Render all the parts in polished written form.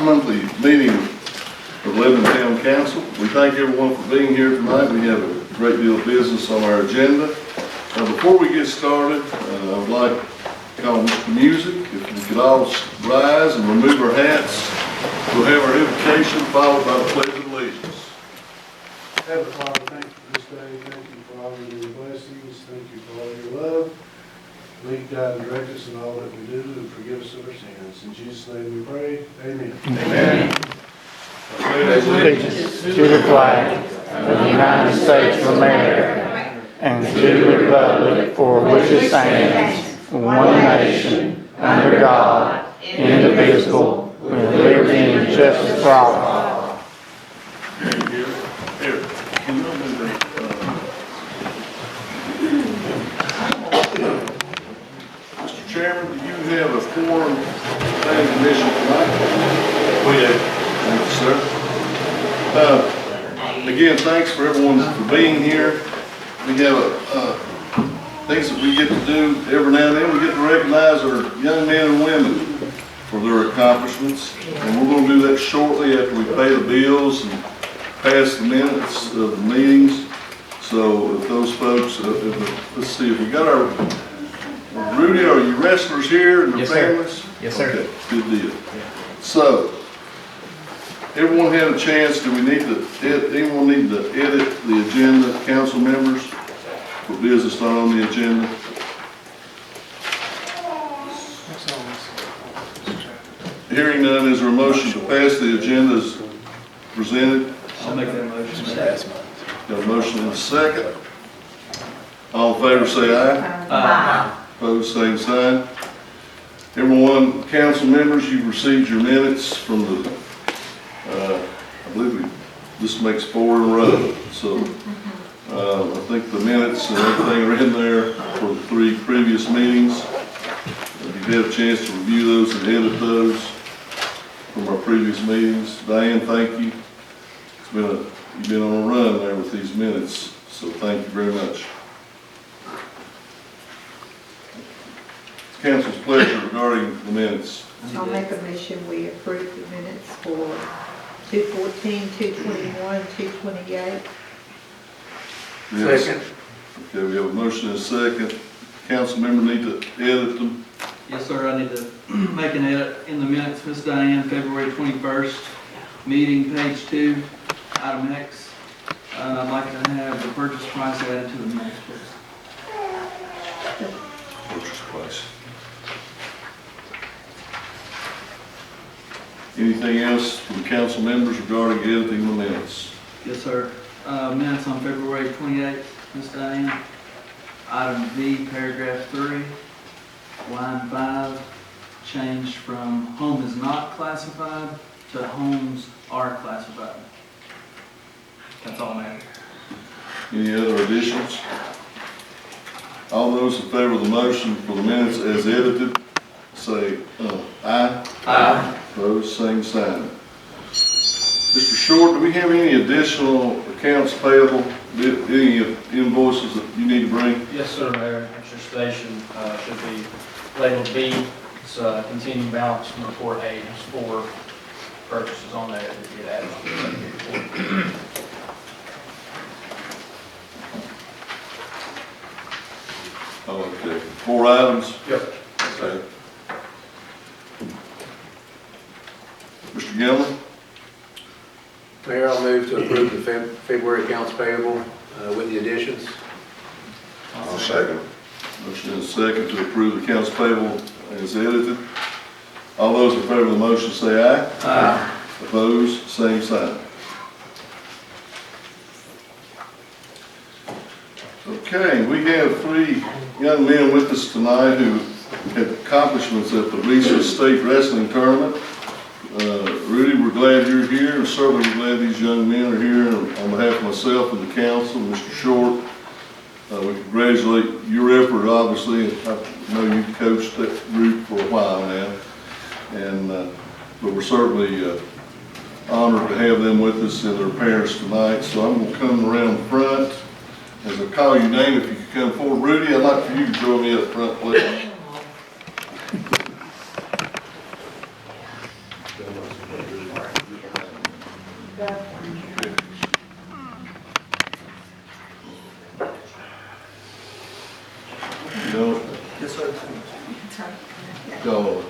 monthly meeting of Lebanon Town Council. We thank everyone for being here tonight. We have a great deal of business on our agenda. Before we get started, I would like to call Mr. Music. If we could all rise and remove our hats, we'll have our invocation followed by the Pledge of Allegiance. Heavenly Father, thank you for this day. Thank you for all of your blessings. Thank you for all your love. Lead, guide, and direct us in all that we do, and forgive us of our sins. In Jesus' name we pray. Amen. Amen. Allegiance to the flag of the United States of America and to the republic for which it stands, one nation, under God, indivisible, with liberty and justice for all. Mr. Chairman, do you have a quorum planning commission tonight? We do. Thank you, sir. Again, thanks for everyone for being here. We have things that we get to do every now and then. We get to recognize our young men and women for their accomplishments. And we're going to do that shortly after we pay the bills and pass the minutes of the meetings. So if those folks, let's see, if we got our, Rudy, are you wrestlers here and their families? Sir. Yes, sir. Okay, good deal. So, everyone had a chance. Do we need to, anyone need to edit the agenda, council members, for business not on the agenda? Hearing none, is there a motion to pass the agenda as presented? I'll make that motion. Got a motion and a second. All in favor say aye. Aye. Opposed, same sign. Everyone, council members, you've received your minutes from the, I believe this makes 4 in a row. So I think the minutes and everything are in there for the 3 previous meetings. If you've had a chance to review those and edit those from our previous meetings, Diane, thank you. You've been on a run there with these minutes, so thank you very much. It's council's pleasure regarding the minutes. I'll make a motion, we approve the minutes for 2/14, 2/21, 2/28. Second. Okay, we have a motion and a second. Council member need to edit them. Yes, sir, I need to make an edit in the minutes. Miss Diane, February 21st, meeting, page 2, item X. I'd like to have the purchase price added to the minutes, please. Purchase price. Anything else from council members regarding editing the minutes? Yes, sir. Minutes on February 28th, Miss Diane. Item V, paragraph 3, line 5, changed from home is not classified to homes are classified. That's all, man. Any other additions? All those in favor of the motion for the minutes as edited, say aye. Aye. Opposed, same sign. Mr. Short, do we have any additional accounts payable, any invoices that you need to bring? Yes, sir, Mayor. Your station should be labeled B. It's continuing balance from report A. There's 4 purchases on there that get added to the report. Oh, okay. 4 items? Yep. Okay. Mr. Gilman? Mayor, I'll move to approve the February accounts payable with the additions. I'll second. Motion is second to approve the accounts payable as edited. All those in favor of the motion say aye. Aye. Opposed, same sign. Okay, we have 3 young men with us tonight who had accomplishments at the recent state wrestling tournament. Rudy, we're glad you're here, and certainly we're glad these young men are here. And on behalf of myself and the council, Mr. Short, we congratulate your effort, obviously. I know you've coached that group for a while now, and but we're certainly honored to have them with us and their parents tonight. So I'm going to come around front. As I call your name, if you could come forward. Rudy, I'd like for you to join me up front, please. You know, Yes, sir. go.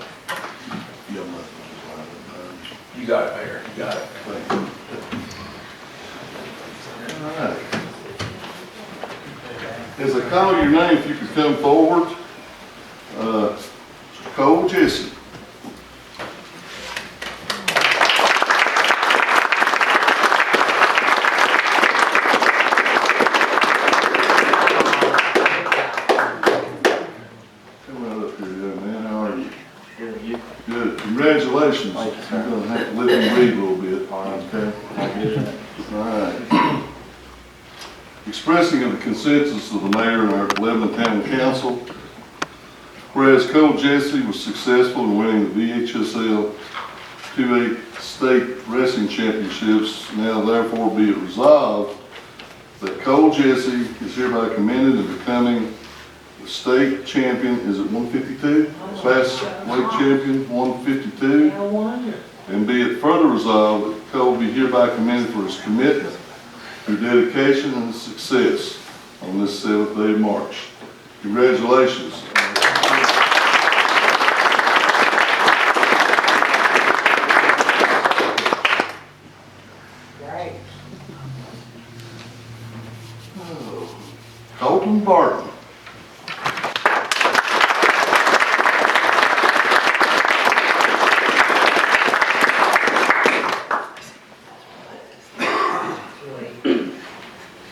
You got it, Mayor, you got it. All right. As I call your name, if you could come forward. Cole Jesse. Come right up here, young man. How are you? Good, you? Good. Congratulations. Thank you, sir. You're gonna have to live and read a little bit. Okay. All right. Expressing of the consensus of the mayor and our Lebanon Town Council, whereas Cole Jesse was successful in winning the VHSL 2A state wrestling championships, now therefore be it resolved that Cole Jesse is hereby commended in becoming the state champion, is it 152? Class weight champion, 152. And be it further resolved that Cole be hereby commended for his commitment, your dedication, and success on this 7th day of March. Congratulations. Colton Barton.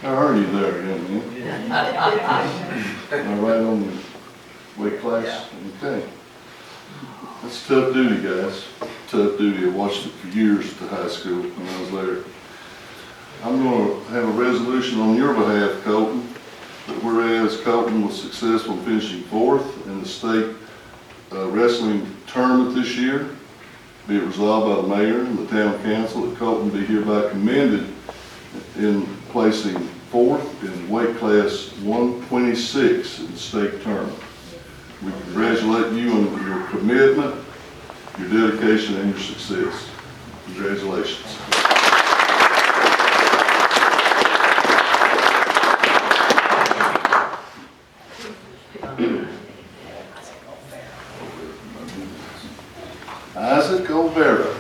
How are you there, young man? All right on the weight class? Okay. That's tough duty, guys. Tough duty. I watched it for years at the high school when I was there. I'm going to have a resolution on your behalf, Colton, that whereas Colton was successful in finishing 4th in the state wrestling tournament this year, be it resolved by the mayor and the town council that Colton be hereby commended in placing 4th in weight class 126 in the state tournament. We congratulate you on your commitment, your dedication, and your success. Congratulations. Isaac Olvera.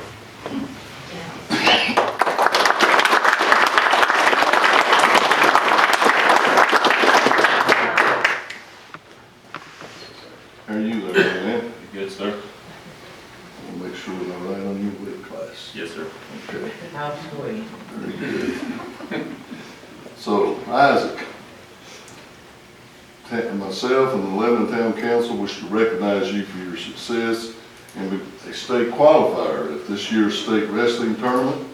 How are you there, man? Good, sir? We'll make sure we're right on your weight class. Yes, sir. Okay. How sweet. Very good. So, Isaac, myself and the Lebanon Town Council wish to recognize you for your success and be a state qualifier at this year's state wrestling tournament,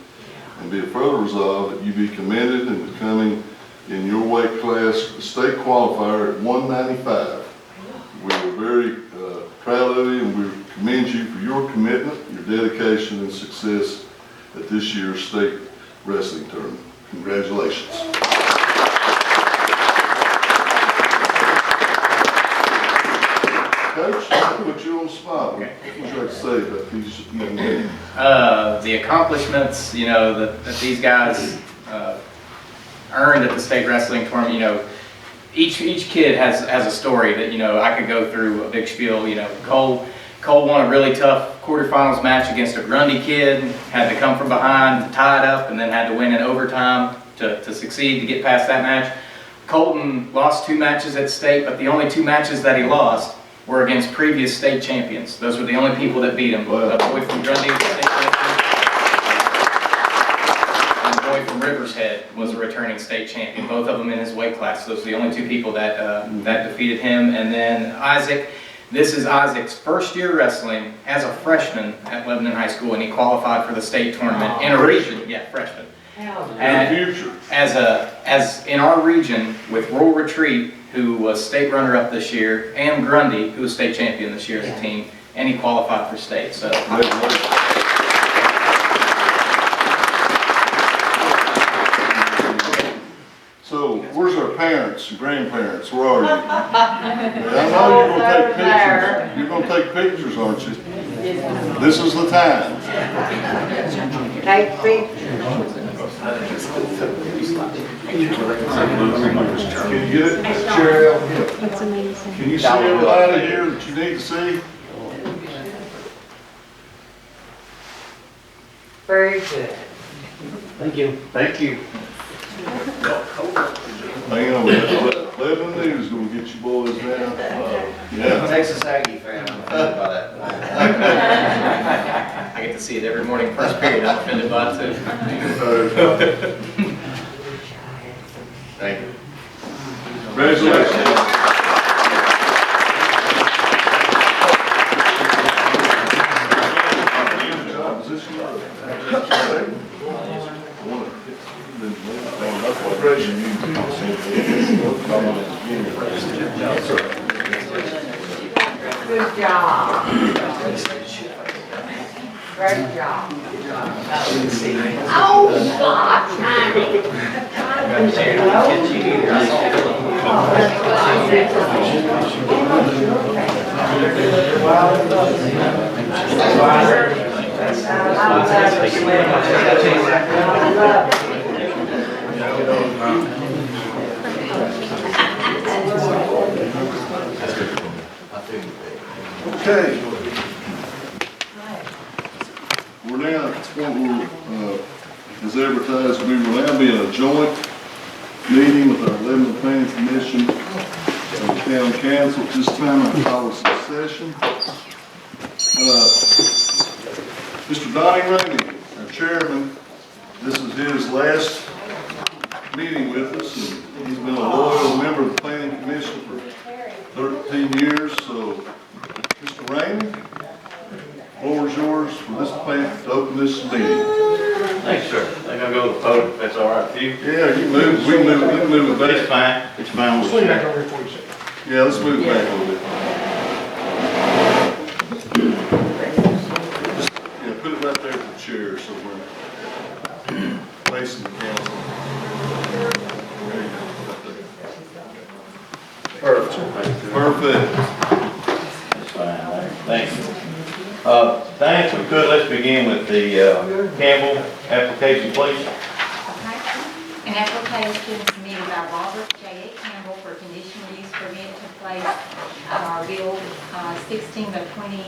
and be it further resolved that you be commended in becoming in your weight class a state qualifier at 195. We are very proud of you, and we commend you for your commitment, your dedication, and success at this year's state wrestling tournament. Congratulations. Coach, I'll put you on the spot. What would you like to say about these young men? The accomplishments, that these guys earned at the state wrestling tournament, each kid has a story that, I could go through a big spiel. Cole won a really tough quarterfinals match against a Grundy kid, had to come from behind, tie it up, and then had to win in overtime to succeed to get past that match. Colton lost 2 matches at state, but the only 2 matches that he lost were against previous state champions. Those were the only people that beat him. Wow. A boy from Grundy, state champion, and a boy from Rivers Head was a returning state champion. Both of them in his weight class. Those are the only 2 people that defeated him. And then Isaac, this is Isaac's first year wrestling as a freshman at Lebanon High School, and he qualified for the state tournament in a region. Yeah, freshman. In the future. As in our region with Rural Retreat, who was state runner-up this year, and Grundy, who was state champion this year as a team, and he qualified for state. So. So, where's our parents and grandparents? Where are you? I know you're gonna take pictures. You're gonna take pictures, aren't you? This is the time. Take a picture. Can you get it? Cheryl? That's amazing. Can you see everybody here that you need to see? Very good. Thank you. Thank you. Hang on, Lebanon News gonna get you boys down. Yeah. Texas Aggie fan, I'm offended by that. I get to see it every morning, first period, I'm offended by it too. Thank you. Congratulations. Good job. Great job. Oh, God. Okay. We're now at the point where, as advertised, we will now be in a joint meeting with our Lebanon Planning Commission and the Town Council. At this time, I call this a session. Mr. Donnie Ramey, our chairman, this is his last meeting with us, and he's been a loyal member of the Planning Commission for 13 years, so Mr. Ramey, the floor is yours for this plan to open this meeting. Thanks, sir. I think I'll go to the podium, if that's all right with you. Yeah, you move, we can move it It's back. fine, it's fine. We'll see. Yeah, let's move it back a little bit. Just, yeah, put it right there at the chair so we're facing the council. There you go, right there. Perfect. That's fine, thank you. Diane, if we could, let's begin with the Campbell application, please. An application submitted by Robert J. Campbell for conditional use permit to place build 16 by 20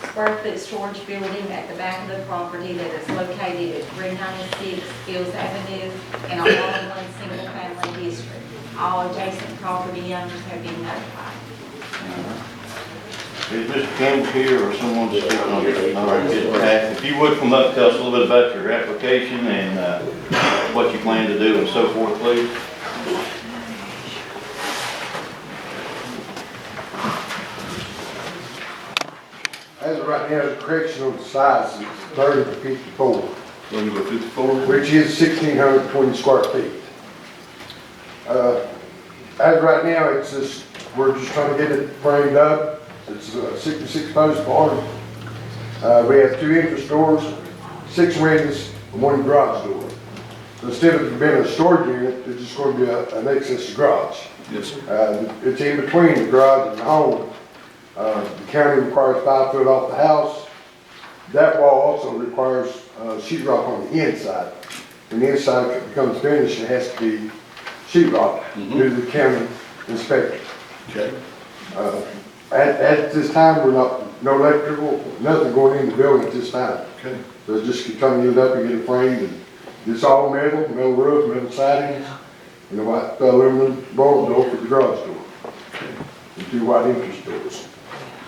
square foot storage building at the back of the property that is located at 396 Fields Avenue in a R1 single family district. All adjacent property owners have been notified. Is Mr. Campbell here or someone to speak on it? All right, good. Pat, if you would come up, tell us a little bit about your application and what you plan to do and so forth, please. As of right now, the correctional size is 30 to 54, 30 by 54. which is 1,620 square feet. As of right now, it's just, we're just trying to get it framed up. It's a 66 post barn. We have 2 entrance doors, 6 windows, and 1 garage door. So instead of being a storage unit, it's just going to be an access garage. Yes, sir. It's in between the garage and the home. The county requires 5 foot off the house. That wall also requires sheetrock on the inside. When the inside becomes finished, it has to be sheetrock due to the county inspector. Okay. At this time, we're no electrical, nothing going in the building at this time. Okay. So just trying to get it up and get it framed. And it's all metal roof, metal sidings, and a white aluminum barn door for the garage door. And 2 white entrance doors.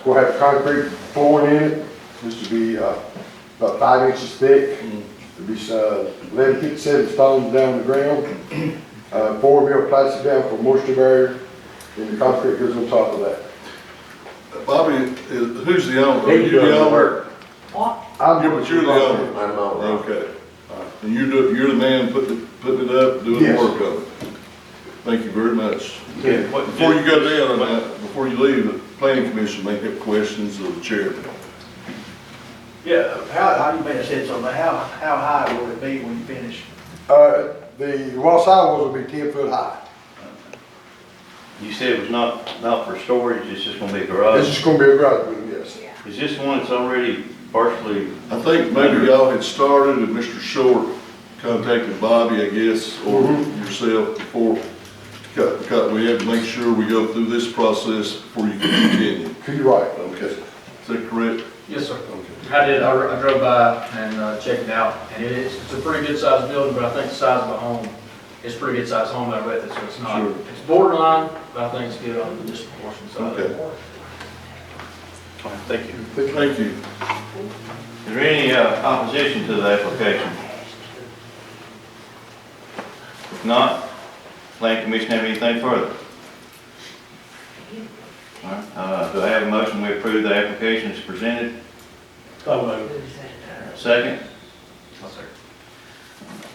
We'll have concrete flooring in it. This will be about 5 inches thick. It'll be 11 feet 7 stones down the ground. 4 mil plastic down for moisture barrier, and the concrete goes on top of that. Bobby, who's the owner? Are you the owner? I'm Yeah, but you're the owner. I'm the owner. Okay. And you're the man putting it up, doing the Yes. work of it. Thank you very much. Okay. Before you go down, before you leave, the planning commission may have questions of the chairman. Yeah, how do you make a sense on that? How high will it be when you finish? The wall sidewalls will be 10 foot high. You said it was not for storage, it's just gonna be a garage. It's just gonna be a garage building, yes. Is this one that's already partially, I think maybe y'all had started and Mr. Short contacted Bobby, I guess, or yourself before. Because we had to make sure we go through this process before you can continue. You're right. Okay, is that correct? Yes, sir. Okay. I did, I drove by and checked it out, and it's a pretty good sized building, but I think the size of the home, it's a pretty good sized home out with it, so it's not, Sure. it's borderline, but I think it's good on the disproportionate side. Okay. thank you. Thank you. Is there any opposition to the application? If not, Planning Commission have anything further? All right, do I have a motion we approve the application as presented? Second?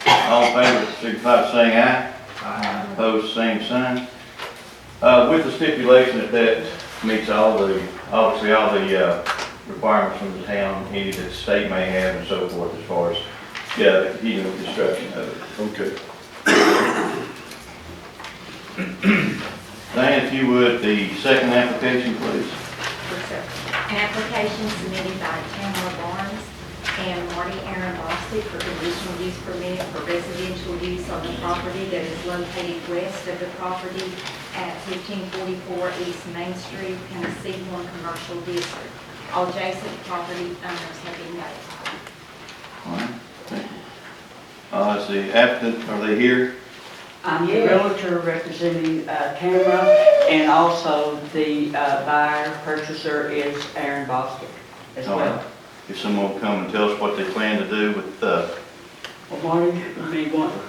All in favor, signify by saying aye. Aye. Opposed, same sign. With the stipulation that meets obviously all the requirements from the town, any that the state may have and so forth as far as, the continuing construction of it. Okay. Diane, if you would, the second application, please. Yes, sir. An application submitted by Tamara Barnes and Marty Aaron Bostic for conditional use permit for residential use on the property that is located west of the property at 1544 East Main Street in the C1 Commercial District. All adjacent property owners have been notified. All right, thank you. Is the applicant, are they here? I'm the realtor representing Tamara, and also the buyer, purchaser is Aaron Bostic as All well. right. If someone will come and tell us what they plan to do with, Well, Marty,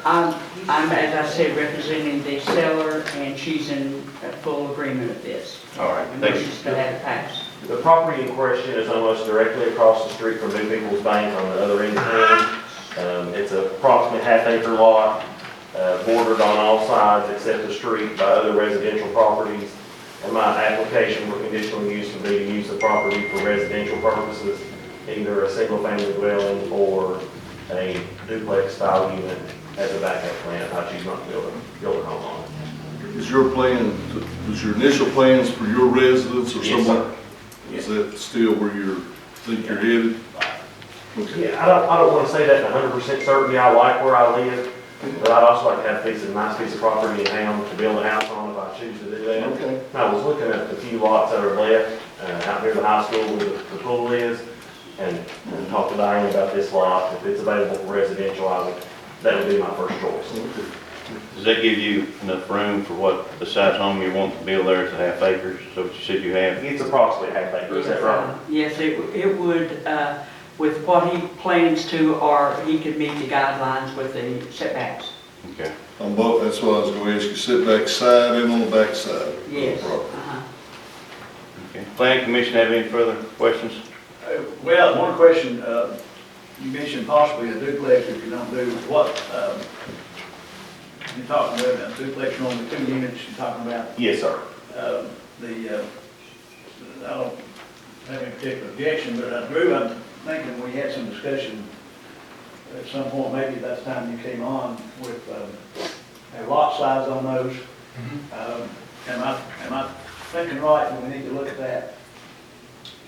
I'm, as I said, representing the seller, and she's in full agreement with this. all right, And thank this you. is to have it passed. The property in question is almost directly across the street from New People's Bank on the other end of town. It's approximately half-acre lot, bordered on all sides except the street by other residential properties. And my application for conditional use would be to use the property for residential purposes, either a single-family dwelling or a duplex-style unit as a backup plan if I choose not to build a home on it. Is your plan, was your initial plans for your residence or Yes, someone? sir. Is that still where you think you're headed? Okay. Yeah, I don't want to say that 100% certainty. I like where I live, but I'd also like to have a nice piece of property in town to build a house on if I choose to do that. Okay. I was looking at the few lots that are left out near the high school where the pool is, and talked to Diane about this lot. If it's available for residential, that would be my first choice. Does that give you enough room for what the size home you want to build there is ½ acres? So what you said you have? It's approximately ½ acre, is that right? Yes, it would, with what he plans to, or he could meet the guidelines with the setbacks. Okay. On both, that's what I was gonna ask you, sit back side and on the back side. Yes. Okay. Planning Commission have any further questions? Well, one question, you mentioned possibly a duplex if you don't do what, you're talking about a duplex on the 2 units you're talking about. Yes, sir. I don't have any particular objection, but Drew, I'm thinking we had some discussion at some point, maybe that's the time you came on, with a lot size on those. Am I thinking right when we need to look at that?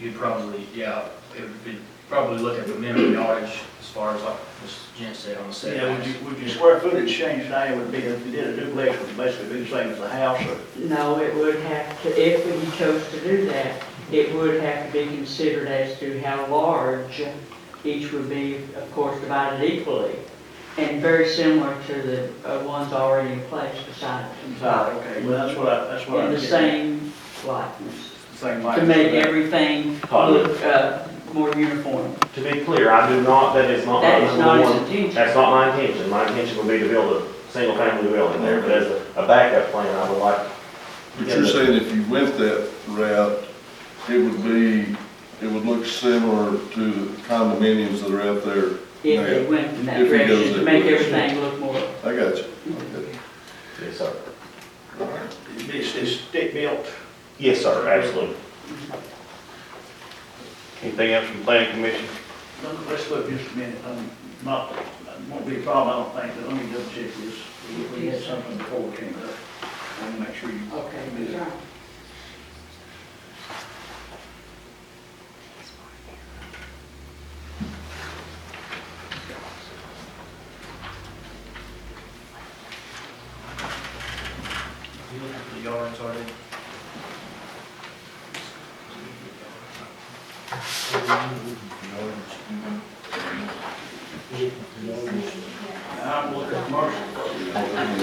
You'd probably, yeah, it would be, probably look at the minimum yardage as far as like Ms. Jen said on the setbacks. Would your square footage change now, would be, if you did a duplex, would basically be the same as a house, or? No, it would have to, if we chose to do that, it would have to be considered as to how large each would be, of course, divided equally, and very similar to the ones already in place beside it. Okay, well, that's what I. In the same likeness, Same to likeness. make everything look more uniform. To be clear, I do not, that is not my That is not his number one. intention. That's not my intention. My intention would be to build a single-family dwelling there, but as a backup plan, I would like. But you're saying if you went that route, it would look similar to the condominiums that are out there. If they went in that If it goes direction, to that make direction. everything look more. I got you. Okay. Yes, sir. It's stick built. Yes, sir, absolutely. Anything else from the Planning Commission? Let's look just a minute, not, it won't be a problem, I don't think, but let me double check this. We had something before we came up. I want to make sure you. Okay, sure. it's already. I'm looking at commercial.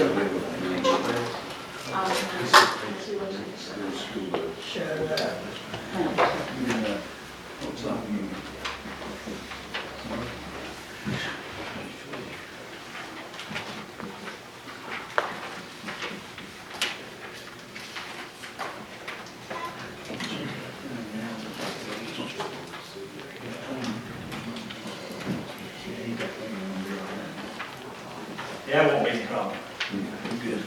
Yeah, it won't be any problem. Good.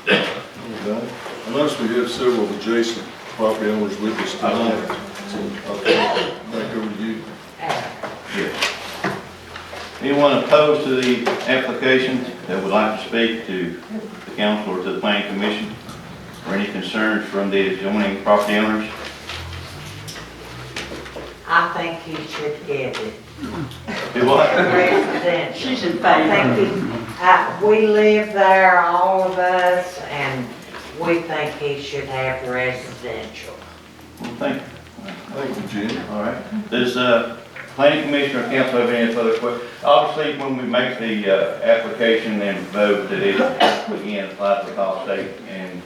Okay. I noticed we have several adjacent property owners with us tonight, so I'll turn it back over to you. Yes. Anyone opposed to the application that would like to speak to the council or to the planning commission? Or any concerns from the adjoining property owners? I think you should get it. Do what? Residential. She's in I favor. think we live there, all of us, and we think he should have residential. Well, thank you. Thank you, Jim. All right. Does planning commission or council have any further questions? Obviously, when we make the application and vote, that it again applies to all state and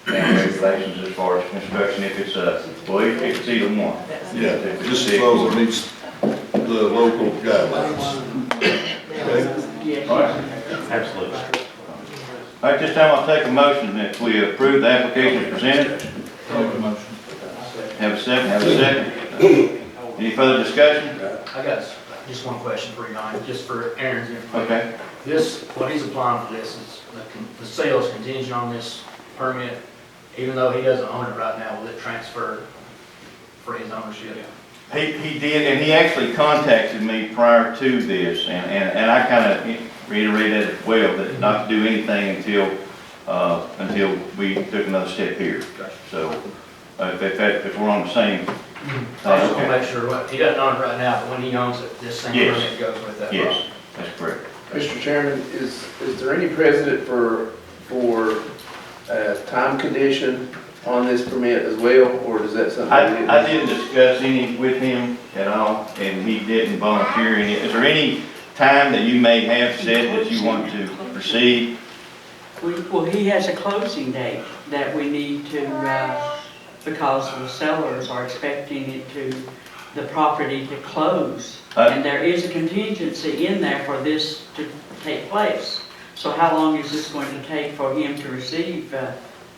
regulations as far as construction. If it's if it's either one. Yeah, just as long as it meets the local guidelines. Okay? All right. Absolutely. All right, this time I'll take a motion that we approve the application as presented. Have a second. Any further discussion? I got just one question for you, Ryan, just for Aaron's information. Okay. This, what he's applying for this is, the sale is contingent on this permit, even though he doesn't own it right now, will it transfer for his ownership? He did, and he actually contacted me prior to this, and I kind of reiterated as well, that not to do anything until we took another step here. So, if we're on the same. I just want to make sure, he doesn't own it right now, but when he owns it, this same Yes. permit goes with that. Yes, that's correct. Mr. Chairman, is there any precedent for time condition on this permit as well, or does that something? I didn't discuss any with him at all, and he didn't volunteer any. Is there any time that you may have said that you want to proceed? Well, he has a closing date that we need to, because the sellers are expecting the property to close. And there is a contingency in there for this to take place. So how long is this going to take for him to receive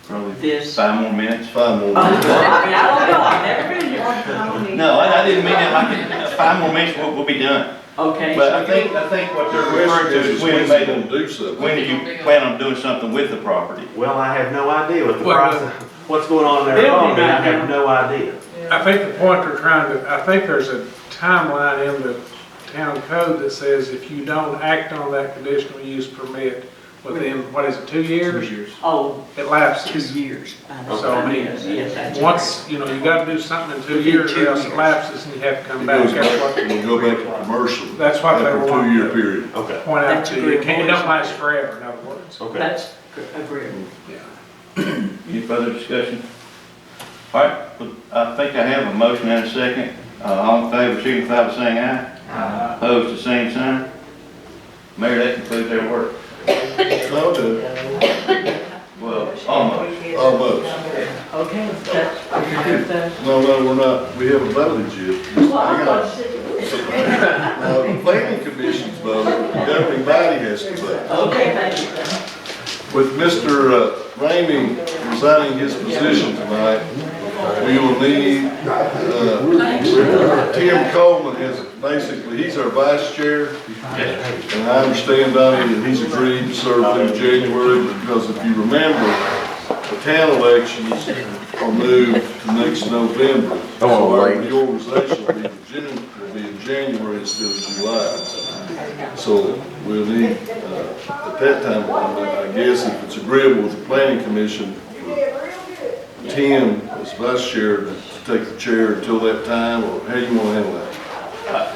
Probably this? 5 more minutes? 5 more I minutes. mean, I don't know, I've never been here. No, I didn't mean that. 5 more minutes, we'll be done. Okay. But so I think what they're referring to is when do you plan on doing something with the property? Well, I have no idea what the process, what's going on there. Building I right have no idea. I think the point they're trying to, I think there's a timeline in the town code that says if you don't act on that conditional use permit within, what is it, 2 years? 2 years. Oh, It lapses. 2 years. So, I mean, Yes, that's once, you gotta do something in 2 years or else it lapses and you have to come back. That's what- We'll go back to commercial. That's what they after a want 2-year to period. Okay. point out That's to you. It agreeable. don't last forever, in other words. Okay. That's agreeable. Any further discussion? All right, I think I have a motion and a second. All in favor, signify by saying aye. Aye. Opposed, the same sign. Mayor, that concludes their work. No, no, Well, almost. almost. Okay, that's, you're good with that? No, we're not, we haven't voted yet. Hang on. The planning commission's vote, the governing body has to vote. Okay, thank you. With Mr. Ramey resigning his position tonight, we will need, Tim Coleman is basically, he's our vice chair. And I understand, Donnie, that he's agreed to serve through January, because if you remember, the town elections are moved to next November. So our reorganization will be in January instead of July. So we'll need, at that time, I guess if it's agreeable with the planning commission, for Tim as vice chair to take the chair until that time, or how you want to handle that?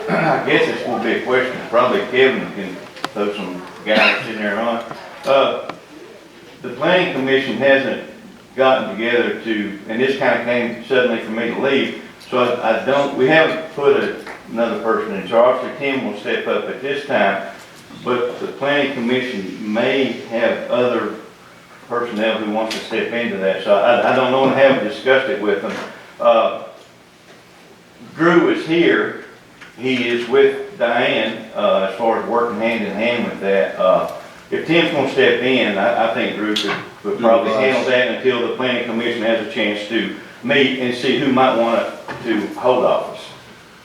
I guess it's going to be a question, probably Kevin can throw some guidance in there on. The planning commission hasn't gotten together to, and this kind of came suddenly for me to leave, so I don't, we haven't put another person in charge. Obviously, Tim will step up at this time, but the planning commission may have other personnel who wants to step into that, so I don't know and haven't discussed it with them. Drew is here. He is with Diane, as far as working hand in hand with that. If Tim's gonna step in, I think Drew could probably handle that until the planning commission has a chance to meet and see who might want to hold office.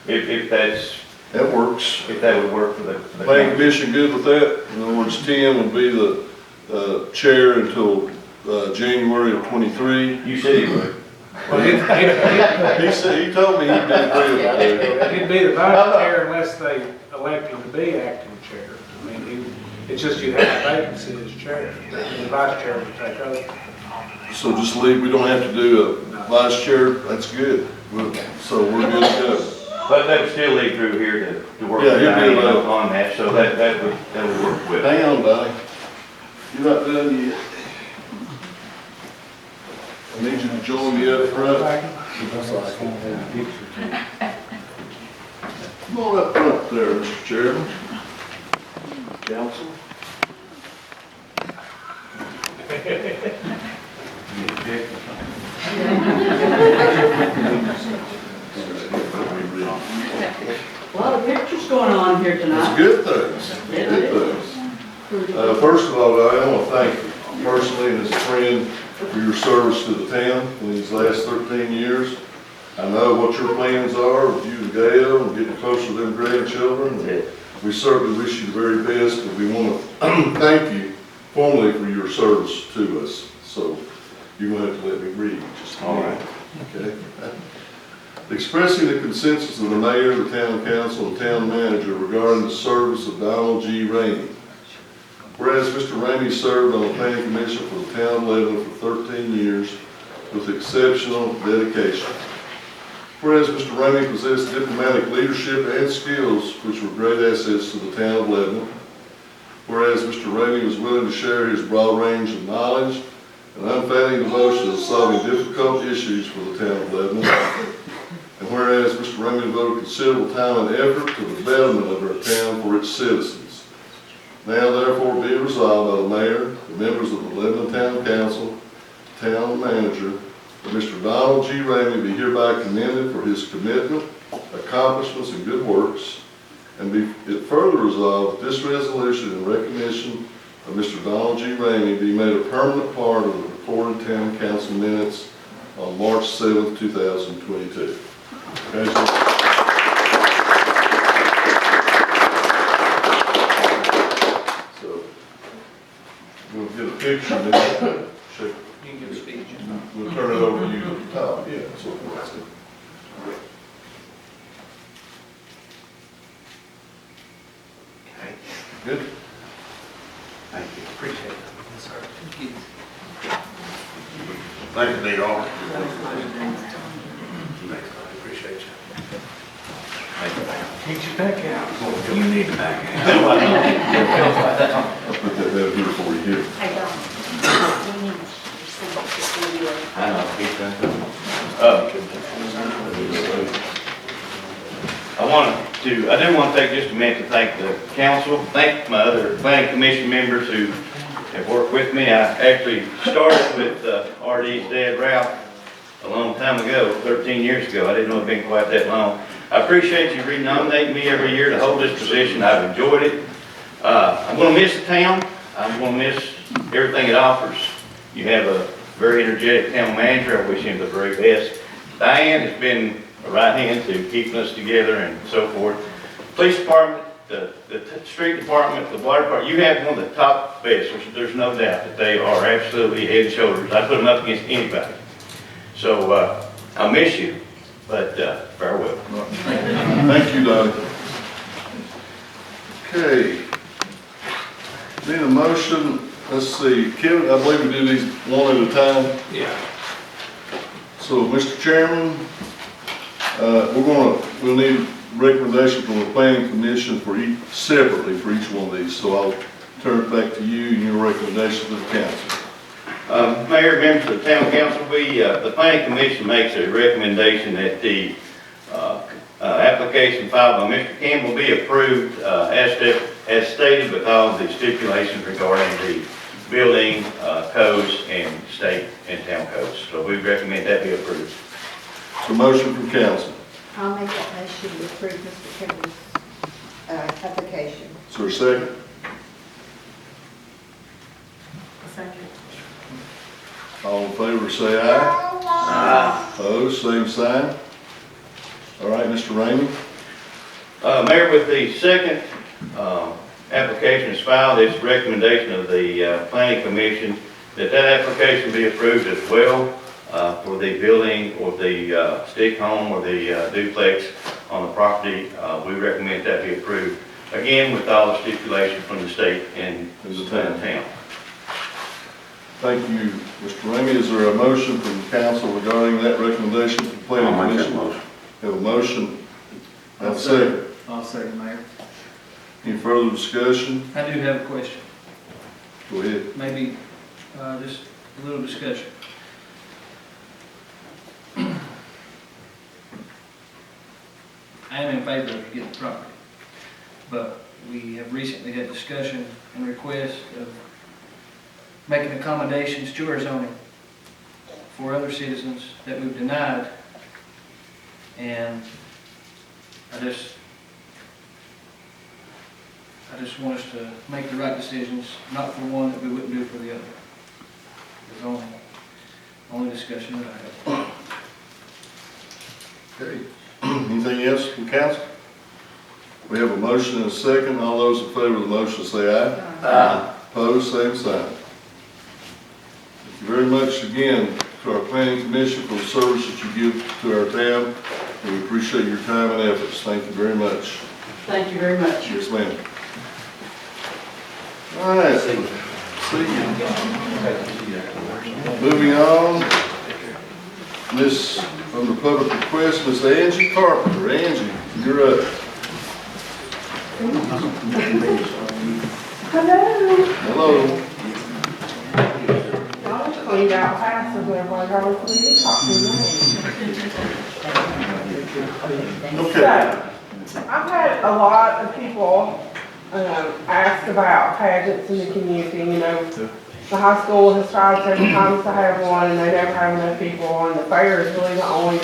If That works. if that would work for the Planning council. commission good with that? In other words, Tim would be the chair until January of '23. You said he would. Well, He said, he told me he'd be agreeable to it. He'd be the vice chair unless they elect him to be acting chair. I mean, it's just you have a vacancy as chair, and the vice chair would take over. So just leave, we don't have to do a vice chair, that's good. So we're good to go. But that would still leave Drew here to work Yeah, with he'll be Diane able to- on that, so that would work well. Hang on, Donnie. You're not done yet. I need you to join me up front. Come on up front there, Mr. Chairman. Council. A lot of pictures going on here It's tonight. good things, good things. First of all, I want to thank you personally and as a friend for your service to the town in these last 13 years. I know what your plans are with you and Gail and getting closer to them grandchildren. And we certainly wish you the very best, and we want to thank you formally for your service to us. So you're going to have to let me read just a minute. Okay? Expressing the consensus of the mayor, the town council, and town manager regarding the service of Donald G. Ramey. Whereas Mr. Ramey served on the planning commission for the town of Lebanon for 13 years with exceptional dedication. Whereas Mr. Ramey possessed diplomatic leadership and skills which were great assets to the town of Lebanon. Whereas Mr. Ramey was willing to share his broad range of knowledge and unfailing devotion to solving difficult issues for the town of Lebanon. And whereas Mr. Ramey devoted considerable time and effort to the betterment of our town for its citizens. Now therefore be it resolved by the mayor, the members of the Lebanon Town Council, town manager, that Mr. Donald G. Ramey be hereby commended for his commitment, accomplishments, and good works. And be it further resolved that this resolution in recognition of Mr. Donald G. Ramey be made a permanent part of the recorded town council minutes on March 7th, 2022. Congratulations. So, we'll get a picture and then shake. You can give a speech. We'll turn it over to you at the top. Yeah, so that's it. Okay, Good? thank you, appreciate it. Yes, sir. Thank you. Thank you, Lee, all. Appreciate you. Can't you back out? You need to back out. I'll put that down here for you here. I don't. We need your signature for you. I know, keep that. I do want to take just a minute to thank the council, thank my other planning commission members who have worked with me. I actually started with RD's dad, Ralph, a long time ago, 13 years ago. I didn't know it'd been quite that long. I appreciate you renominating me every year to hold this position. I've enjoyed it. I'm going to miss the town. I'm going to miss everything it offers. You have a very energetic town manager. I wish him the very best. Diane has been a right hand to keeping us together and so forth. Police department, the street department, the water department, you have one of the top best. There's no doubt that they are absolutely head and shoulders. I put them up against anybody. So I'll miss you, but farewell. Thank you, Donnie. Okay. Need a motion, let's see, Kevin, I believe we do these one at a time. Yeah. So, Mr. Chairman, we'll need recommendation from the planning commission for each, separately for each one of these. So I'll turn it back to you and your recommendation to the council. Mayor, members of the town council, the planning commission makes a recommendation that the application filed by Mr. Campbell be approved as stated with all the stipulations regarding the building codes and state and town codes. So we recommend that be approved. So motion from council. I'll make that motion to approve Mr. Kimball's application. Is there a second? Second. All in favor, say aye. Aye. Opposed, same sign. All right, Mr. Ramey. Mayor, with the second application is filed, it's the recommendation of the planning commission that application be approved as well for the building or the stick home or the duplex on the property. We recommend that be approved, again, with all the stipulations from the state and the town. Thank you, Mr. Ramey. Is there a motion from council regarding that recommendation from the planning commission? Have a motion. Have a second. I'll second, Mayor. Any further discussion? I do have a question, Go ahead. maybe just a little discussion. I am in favor of getting the property, but we have recently had discussion and request of making accommodations to our zoning for other citizens that we've denied. And I just want us to make the right decisions, not for one that we wouldn't do for the other. It's only discussion that I have. Okay. Anything else from council? We have a motion and a second. All those in favor of the motion say aye. Aye. Opposed, same sign. Thank you very much again to our planning commission for the service that you give to our town. We appreciate your time and efforts. Thank you very much. Thank you very much. Yes, ma'am. All right. See you. Moving on. Miss, from the public request, Miss Angie Carpenter. Angie, you're up. Hello. Hello. I was cleaned out fast and everybody got over to me talking. Okay. So, I've had a lot of people ask about pageants in the community. You know, the high school has tried several times to have one and they never have enough people, and the fair is really the only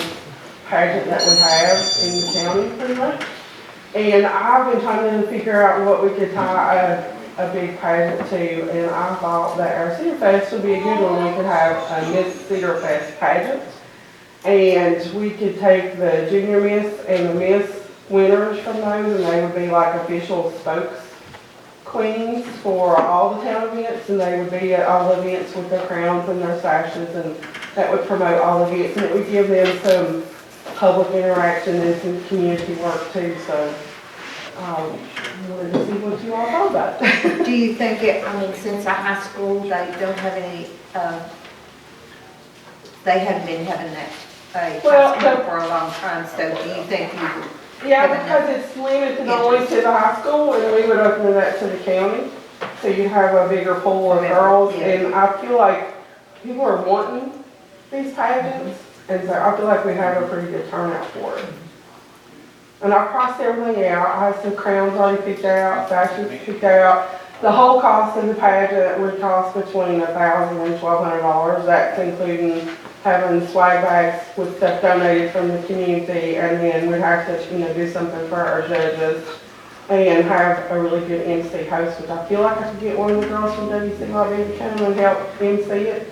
pageant that we have in the county pretty much. And I've been trying to figure out what we could tie a big pageant to, and I thought that our Cedar Fest would be a good one. We could have a Miss Cedar Fest pageant, and we could take the junior miss and the miss winners from those, and they would be like official spokes queens for all the town events, and they would be at all events with their crowns and their sashes, and that would promote all events, and it would give them some public interaction and some community work too. So wanted to see what you all thought about it. Do you think since our high school, they don't have any, they haven't been having that high school for a long time, so do you think you would? Yeah, because it's limited only to the high school, and we would open that to the county, so you'd have a bigger pool of girls, and I feel like people are wanting these pageants, and so I feel like we have a pretty good turnout for it. And I crossed everything out. I have some crowns already picked out, sashes picked out. The whole cost of the pageant would cost between $1,000 and $1,200. That's including having swag bags with stuff donated from the community, and then we'd have to, do something for our judges and have a really good MC host, which I feel like I could get one of the girls from WCYB to come and help MC it.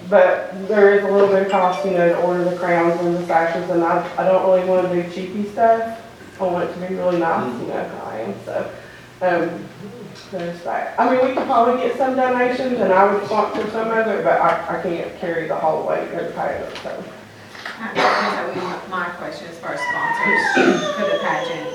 But there is a little bit of cost, to order the crowns and the sashes, and I don't really want to do cheapy stuff. I want it to be really nice, I am. So there's that. I mean, we could probably get some donations, and I would sponsor some of it, but I can't carry the whole weight of the pageant. So. My question as far as sponsors for the pageant,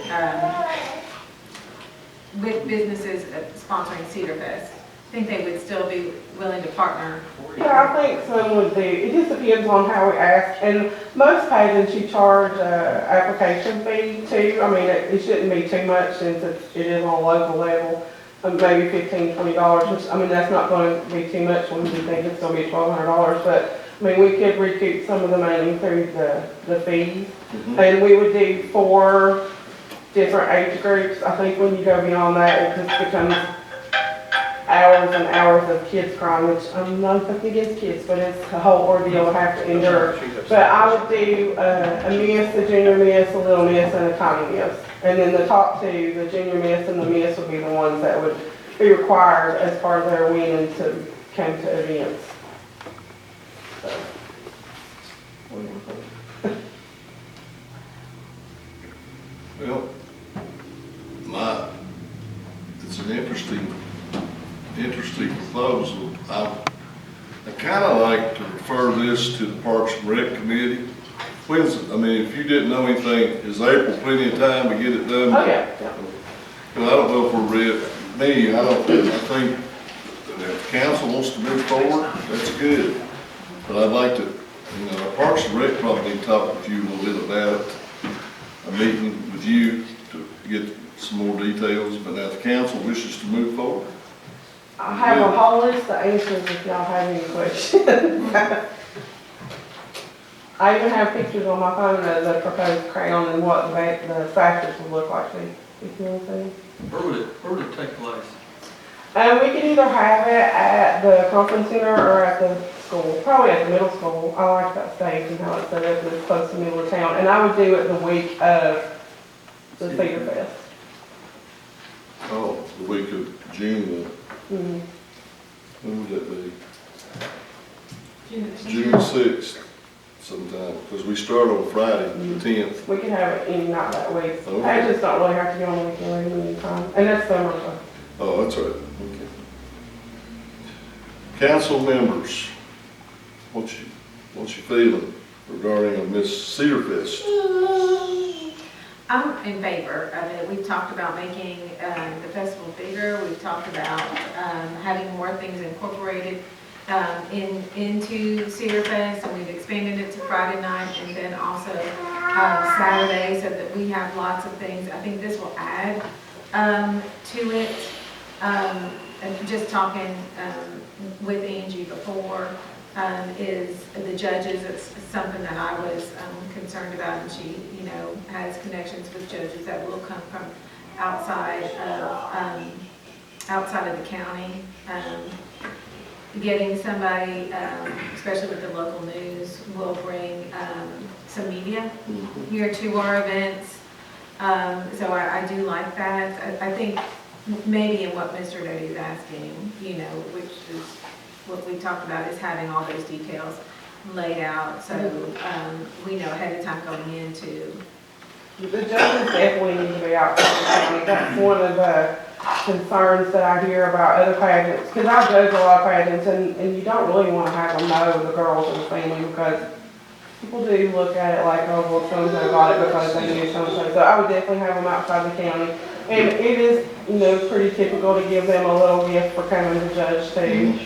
with businesses sponsoring Cedar Fest, I think they would still be willing to partner. Yeah, I think some would do. It just depends on how we ask. And most pageants, you charge application fee too. I mean, it shouldn't be too much since it is on a local level. maybe $15, $20, which, I mean, that's not gonna be too much when you think it's gonna be $1,200, but, I mean, we could recoup some of the money through the fees. And we would do 4 different age groups. I think when you go beyond that, it just becomes hours and hours of kids crying, which I'm not against kids, but it's a whole ordeal to have to endure. But I would do a miss, a junior miss, a little miss, and a tiny miss. And then the top 2, the junior miss and the miss, would be the ones that would be required as part of their winning to come to events. So. Well, it's an interesting proposal. I kind of like to refer this to the Parks and Rec Committee. I mean, if you didn't know anything, is April plenty of time to get it done? Oh, yeah. I don't know if we're ready. I think that if council wants to move forward, that's good. But I'd like to, Parks and Rec probably need to talk with you a little bit about it. A meeting with you to get some more details, but now the council wishes to move forward. I have a whole list of answers if y'all have any questions. I even have pictures on my phone of the proposed crown and what the factors would look like, if you know what I'm saying. Where would it take place? We could either have it at the conference center or at the school, probably at the middle school. I like that stage and how it's set up, it's close to the middle of town. And I would do it the week of the Cedar Fest. Oh, the week of June, Mm-hmm. when would that be? June 6th sometime, because we start on Friday, the 10th. We could have it any night that week. Okay. Pageants don't really have to be on the weekend, they can be anytime. And that's summer, so. Oh, that's right, okay. Council members, what's your feeling regarding Miss Cedar Fest? I'm in favor of it. We've talked about making the festival bigger. We've talked about having more things incorporated into Cedar Fest, and we've expanded it to Friday night and then also Saturday, so that we have lots of things. I think this will add to it. And just talking with Angie before, is the judges. It's something that I was concerned about, and she, has connections with judges that will come from outside of the county. Getting somebody, especially with the local news, will bring some media here to our events. So I do like that. I think maybe in what Mr. Doty is asking, which is what we talked about, is having all those details laid out, so we know ahead of time going into. The judges definitely need to be outside the county. That's one of the concerns that I hear about other pageants, because I judge a lot of pageants, and you don't really want to have them know the girls and the family, because people do look at it like, oh, well, so-and-so got it because they knew so-and-so. So I would definitely have them outside the county. And it is, pretty typical to give them a little gift for coming to judge too.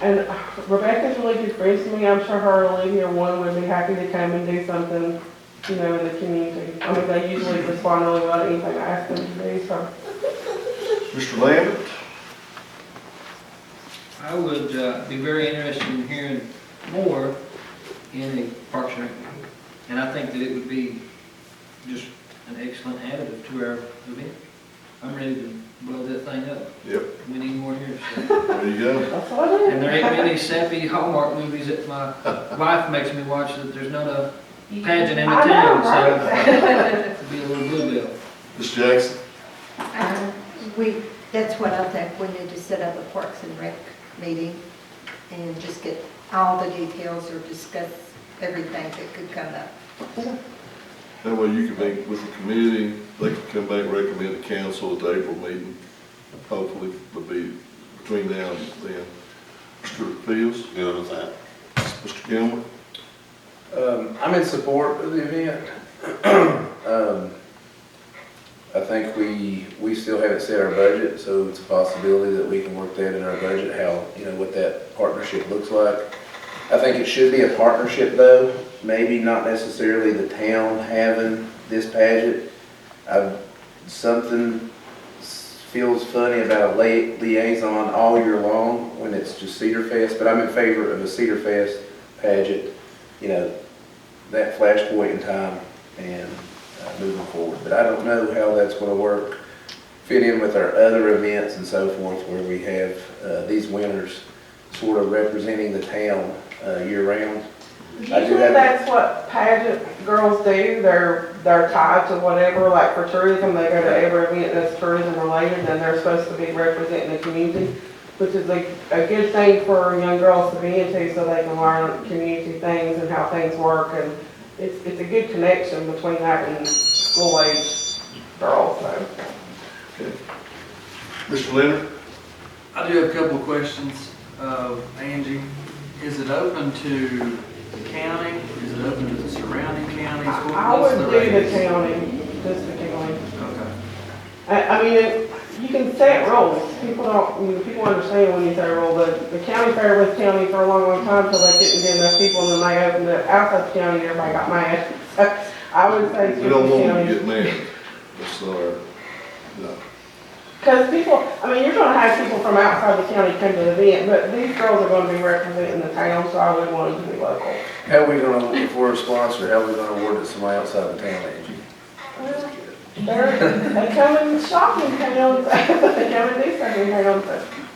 And Rebecca's really good friends with me. I'm sure her and Olivia one would be happy to come and do something, in the community. I mean, they usually respond really well to anything I ask them to do, so. Mr. Lambert? I would be very interested in hearing more in the Parks and Rec. And I think that it would be just an excellent additive to our event. I'm ready to blow that thing up. Yep. We need more here. So. There you go. That's what I do. And there ain't many sappy Hallmark movies that my wife makes me watch that there's not a pageant in the town. So it'd be a little blue bill. Ms. Jackson? That's what I think, we need to set up a Parks and Rec meeting and just get all the details or discuss everything that could come up. That way you can meet with the committee, they can come back and recommend the council at the April meeting. Hopefully, would be between now and then. Mr. Fields? Good with that. Mr. Gilmer? I'm in support of the event. I think we still haven't set our budget, so it's a possibility that we can work that in our budget, how, what that partnership looks like. I think it should be a partnership though, maybe not necessarily the town having this pageant. Something feels funny about a liaison all year long when it's just Cedar Fest, but I'm in favor of a Cedar Fest pageant, you know, that flashpoint in time and moving forward. But I don't know how that's going to work, fit in with our other events and so forth, where we have these winners sort of representing the town year round. Usually that's what pageant girls do. They're tied to whatever, like for tourism, they go to every event that's tourism related, and they're supposed to be representing the community, which is a good thing for young girls to be into so they can learn community things and how things work. And it's a good connection between that and school age girls. So. Okay. Mr. Leonard? I do have a couple of questions. Angie, is it open to the county? Is it open to the surrounding counties? I would do the county, just the county. Okay. I mean, you can set rules. People understand when you set a rule. The county fair was county for a long, long time until they couldn't get enough people, and then they opened it outside the county and everybody got mad. So I would say We don't want them county. to get mad. That's our, no. Because people, I mean, you're going to have people from outside the county come to the event, but these girls are going to be representing the town, so I would want them to be local. How are we going to, if we're a sponsor, how are we going to award it to somebody outside the town, Angie? They come and shop in towns, they come and do stuff in towns.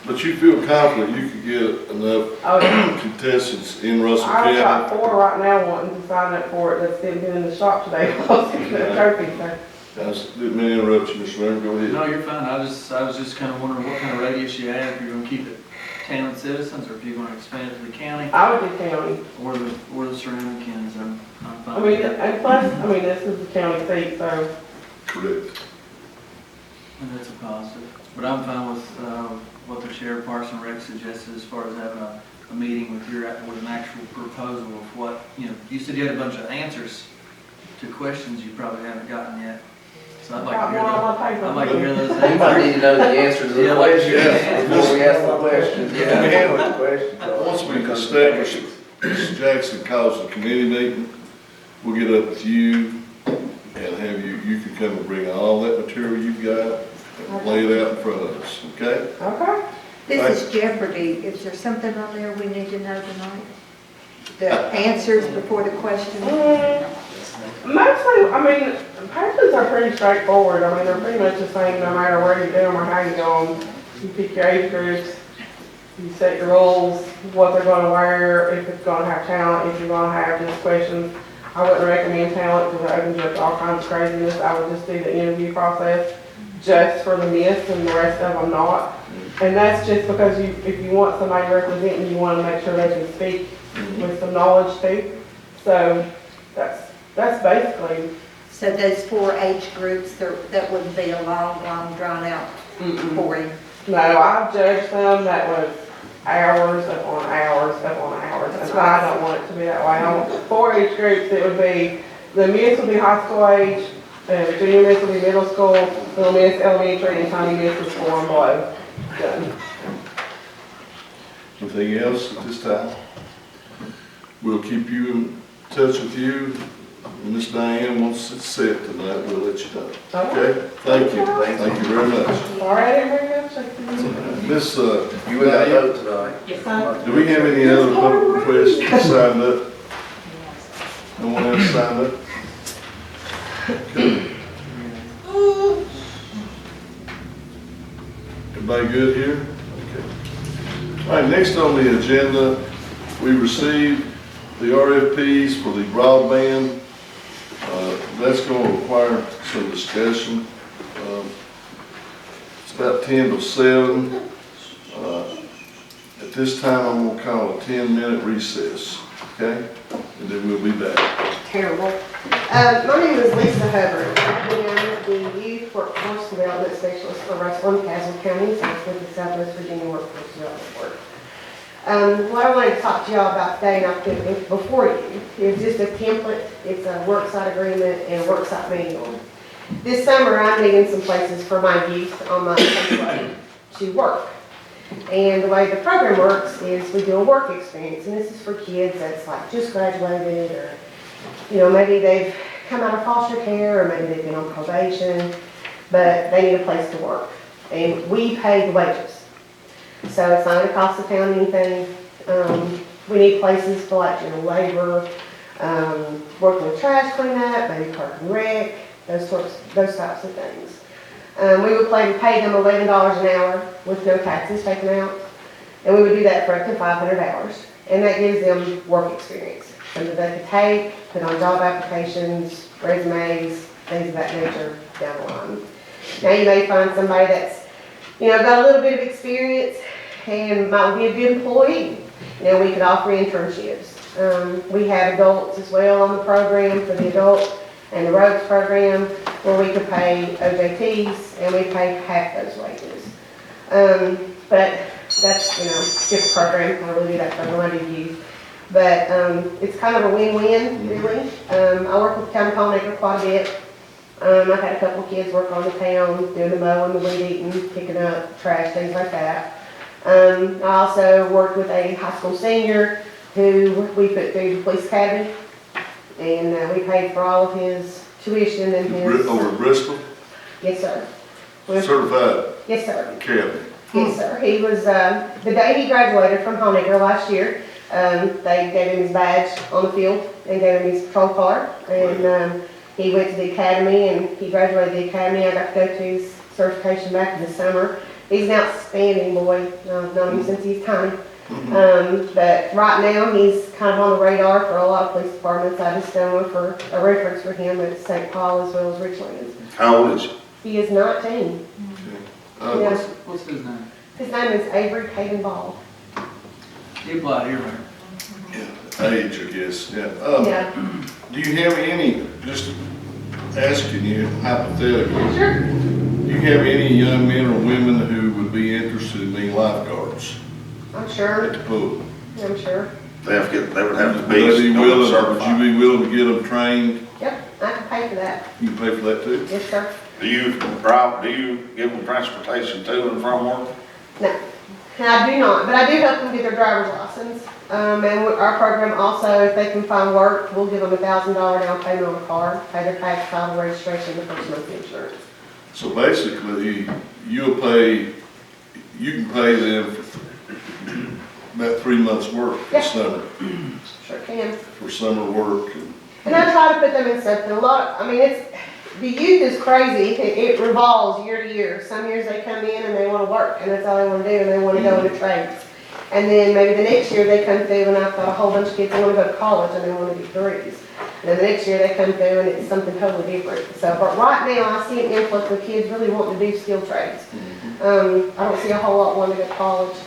But you feel confident you could get enough contestants in Russell I've got County? 4 right now wanting to sign up for it that's still been in the shop today, looking at the trophy, so. Didn't mean to interrupt you, Mr. Leonard, go ahead. No, you're fine. I was just kind of wondering what kind of radius you have, if you're gonna keep it town and citizens, or if you're gonna expand it to the county, I would do county. or the surrounding counties. I'm fine. I mean, and plus, I mean, this is the county seat, so. Correct. And that's a positive. But I'm fine with what the chair of Parks and Rec suggested as far as having a meeting with with an actual proposal of what, you said you had a bunch of answers to questions you probably haven't gotten yet. So I'd like to hear those We might need answers. to know the answer to the Yeah, like, question yeah. before we ask the question. Once we establish Ms. Jackson calls the committee meeting, we'll get up with you and have you can come and bring all that material you've got and lay it out in front of us, okay? Okay. This is Jeopardy. Is there something on there we need to know tonight? The answers before the question? Mostly, I mean, pageants are pretty straightforward. I mean, they're pretty much the same no matter where you do them or how you do them. You pick your age groups, you set your rules, what they're going to wear, if it's going to have talent, if you're going to have just questions. I wouldn't recommend talent because it opens you up to all kinds of craziness. I would just do the interview process just for the myths and the rest of them not. And that's just because if you want somebody representing, you want to make sure they can speak with some knowledge too. So that's basically. So those 4 age groups, that wouldn't be a long, drawn out for him? No, I've judged them that was hours upon hours upon hours, and I don't want it to be that way. I want 4 age groups. It would be, the miss would be high school age, junior miss would be middle school, little miss elementary, and tiny miss is 4 and below. Done. Anything else at this time? We'll keep you in touch with you. Miss Diane, once it's set tonight, we'll let you know. Okay? Thank you. Thank you very much. Sorry, I didn't bring up something. Miss, You would not vote tonight. Yes, do we have any other public requests signed up? No one else signed up? Okay. Everybody good here? Okay. All right, next on the agenda, we received the RFPs for the broadband. That's going to require some discussion. It's about 10 to 7. At this time, I'm going to call a 10-minute recess, okay? And then we'll be back. Terrible. My name is Lisa Hubbard. I am the Youth Workforce Development Specialist for Russell and Castle Counties. I'm with the Southwest Virginia Workforce Development Board. What I wanted to talk to y'all about today, and I put it before you, is just a template. It's a worksite agreement and a worksite manual. This summer, I'm needing some places for my youth on my caseload to work. And the way the program works is we do a work experience, and this is for kids that's like just graduated, or maybe they've come out of foster care, or maybe they've been on probation, but they need a place to work. and we pay the wages. So it's not gonna cost the town anything. We need places for like general labor, working with trash cleanup, maybe park and rec, those types of things. We would pay them $11 an hour with no taxes taken out. And we would do that for up to 500 hours. And that gives them work experience. Something they could take, put on job applications, resumes, things of that nature down the line. Now you may find somebody that's, got a little bit of experience and might be a good employee. We could offer internships. We have adults as well on the program for the adult and the roads program where we could pay OJTs and we pay half those wages. But that's, different program, I really do that program, I do youth. But it's kind of a win-win, really. I work with County Homemaker quite a bit. I've had a couple of kids work on the town, doing the mowing, the weed eating, picking up trash, things like that. I also worked with a high school senior who we put through the police academy. And we paid for all of his tuition and his... Over Bristol? Yes, sir. Certified? Yes, sir. Academy? Yes, sir. He was, the day he graduated from Homemaker last year, they gave him his badge on the field and gave him his patrol car. And he went to the academy and he graduated the academy. I got to go to his certification back in the summer. He's an outstanding boy. I've known him since he's tiny. But right now he's kind of on the radar for a lot of police departments. I just done one for a reference for him at St. Paul as well as Richlands. How old is he? He is 19. Okay. What's his name? His name is Avery Hayden Ball. He applied here, right? Age, I guess, yeah. Yeah. Do you have any, just asking you hypothetically, Sure. do you have any young men or women who would be interested in being lifeguards I'm at sure. the pool? I'm sure. They would have to Would they be willing, would certified. you be willing to get them trained? Yep, I can pay for that. You can pay for that too? Yes, sir. Do you give them transportation to and from work? No, and I do not, but I do help them get their driver's license. And our program also, if they can find work, we'll give them $1,000 down payment on a car, pay their tax, file the registration, the first month's insurance. So basically, you can pay them for about 3 months' work for Yeah. summer, Sure can. for summer work. And I try to put them in something, the youth is crazy, it revolves year to year. Some years they come in and they wanna work, and that's all they wanna do, and they wanna go into trades. And then maybe the next year they come through and I've got a whole bunch of kids that wanna go to college and they wanna do degrees. And then the next year they come through and it's something totally different. So, but right now I see an influx of kids really wanting to do skilled trades. I don't see a whole lot wanting to go to college.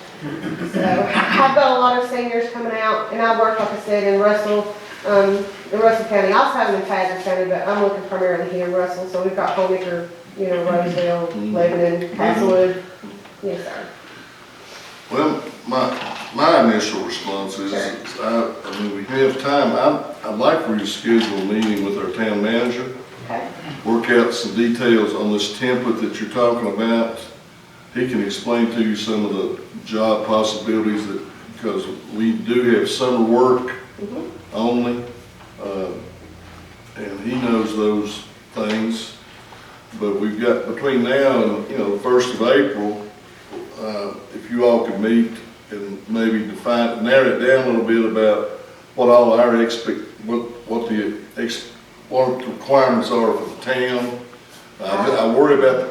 So I've got a lot of seniors coming out, and I work, like I said, in Russell, Russell County. I also have them in Pageant County, but I'm looking primarily here in Russell. So we've got Homemaker, Roseville, Lebanon, Castlewood. Yes, sir. Well, my initial response is, we have time, I'd like for you to schedule a meeting with our town manager. Okay. Work out some details on this template that you're talking about. He can explain to you some of the job possibilities because we do have summer work only. And he knows those things. But we've got between now and, the 1st of April, if you all could meet and maybe narrow it down a little bit about what all our what the requirements are for the town. I worry about,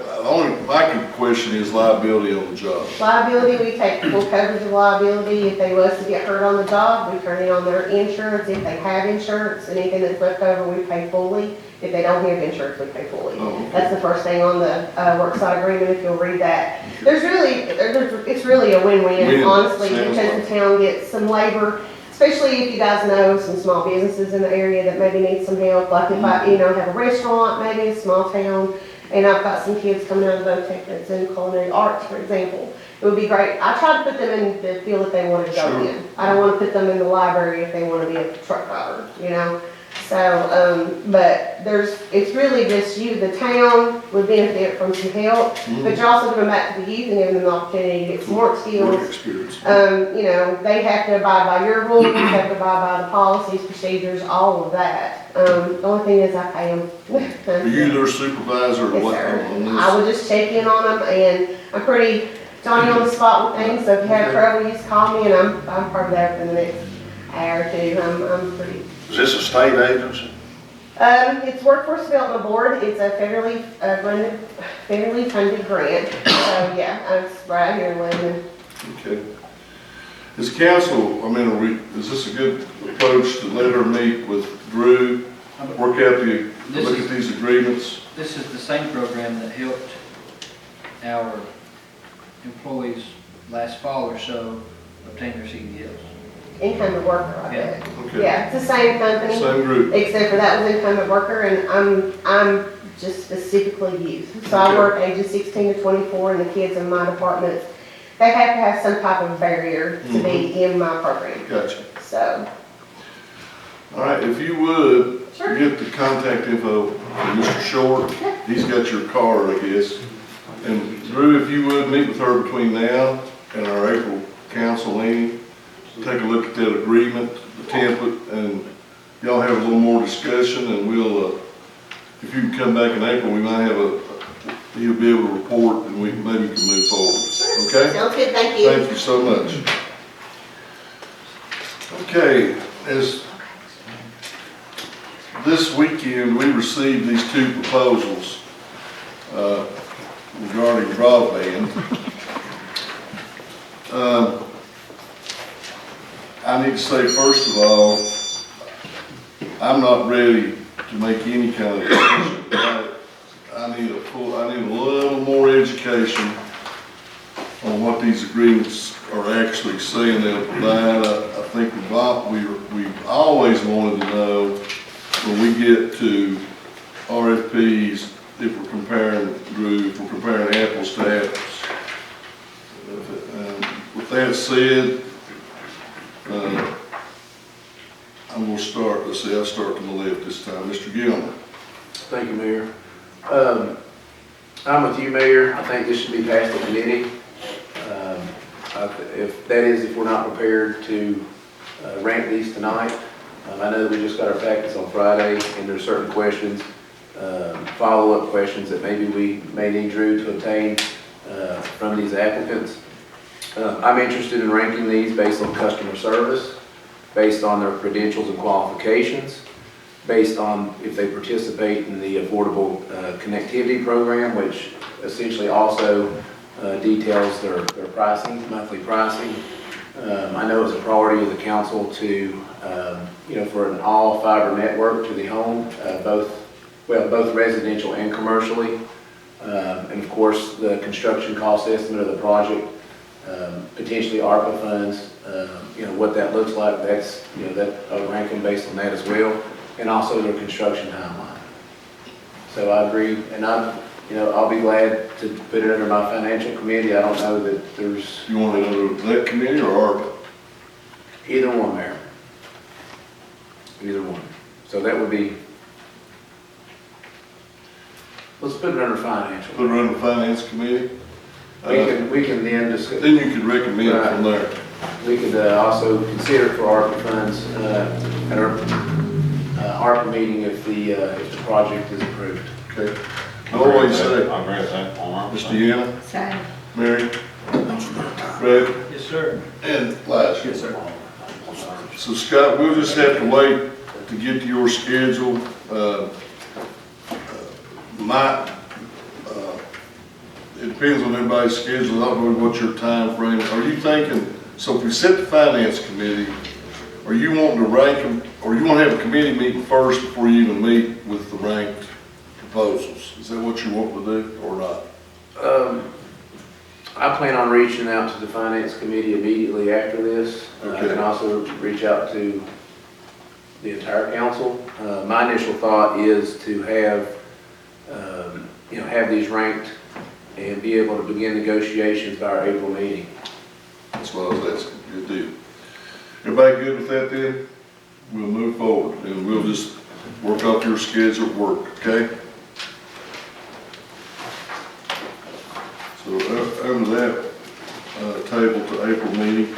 my question is liability on the job. Liability, we take full coverage of liability. If they was to get hurt on the job, we turn it on their insurance. If they have insurance, anything that's left over, we pay fully. If they don't have insurance, we pay fully. Oh, okay. That's the first thing on the Worksite Agreement, if you'll read that. It's really a win-win, honestly, because the town gets some labor, especially if you guys know some small businesses in the area that maybe need some help. Like if I, have a restaurant, maybe a small town, and I've got some kids coming out of VOTEC that's in culinary arts, for example. It would be great. I try to put them in the field that they want to go in. I don't want to put them in the library if they want to be a truck driver, So, but it's really just you, the town would benefit from some help, but you're also going back to the youth and giving them the opportunity to get some work Work skills. experience. You know, they have to abide by your rules, you have to abide by the policies, procedures, all of that. The only thing is I pay them. Are you their supervisor or Yes, what sir. on this? I would just check in on them, and I'm pretty Johnny on the spot with things, so if you have trouble, you just call me, and I'm part of that for the next hour or two. I'm pretty. Is this a state agency? It's Workforce Development Board. It's a federally funded grant. So yeah, it's right here in Lebanon. Okay. Is council, is this a good approach to let her meet with Drew, work out look at these agreements? This is the same program that helped our employees last fall or so obtain their CDLs. Incumbent worker, I bet. Okay. Yeah, it's the same company. Same group. Except for that was incumbent worker, and I'm just specifically youth. So I work ages 16 to 24, and the kids in my department, they have to have some type of barrier to be in my program. Gotcha. So. All right, if you would, Sure. get the contact info from Mr. Short. He's got your card, I guess. And Drew, if you would, meet with her between now and our April council meeting. Take a look at that agreement, the template, and y'all have a little more discussion, and we'll, if you can come back in April, we might have he'll be able to report, and maybe we can move forward. Okay? Sounds good, thank you. Thank you so much. Okay, as this weekend, we received these two proposals regarding broadband. I need to say, first of all, I'm not ready to make any kind of decision. I need a little more education on what these agreements are actually saying they'll provide. I think we've always wanted to know when we get to RFPs, if we're comparing apples to apples. With that said, I'm going to start, I'll start to the left this time. Mr. Gilman. Thank you, Mayor. I'm with you, Mayor. I think this should be passed the committee. If we're not prepared to rank these tonight. I know that we just got our packets on Friday, and there's certain questions, follow-up questions that maybe we may need Drew to obtain from these applicants. I'm interested in ranking these based on customer service, based on their credentials and qualifications, based on if they participate in the Affordable Connectivity Program, which essentially also details their pricing, monthly pricing. I know it's a priority of the council to, for an all fiber network to the home, both residential and commercially. And of course, the construction cost estimate of the project, potentially ARPA funds, what that looks like, that's, I'll rank them based on that as well, and also their construction timeline. So I agree, and I'll be glad to put it under my financial committee. I don't know that there's... You want it under that committee or ARPA? Either one, Mayor. Either one. So that would be... Let's put it under financial. Put it under finance committee? We can then discuss... Then you could recommend it from there. We could also consider for ARPA funds at our ARPA meeting if the project is approved. Okay. Always say. I agree with that. Mr. Deanna? Same. Mary? Fred? Yes, sir. And Flash? Yes, sir. So Scott, we'll just have to wait to get to your schedule. It depends on everybody's schedule. I don't know what your time frame is. Are you thinking, so if we set the finance committee, are you wanting to rank them, or you want to have a committee meeting first before you even meet with the ranked proposals? Is that what you want to do or not? I plan on reaching out to the finance committee immediately after this. I can also reach out to the entire council. My initial thought is to have these ranked and be able to begin negotiations by our April meeting. As well as that's a good deal. Everybody good with that then? We'll move forward and we'll just work off your schedule at work, okay? So over that, table to April meeting.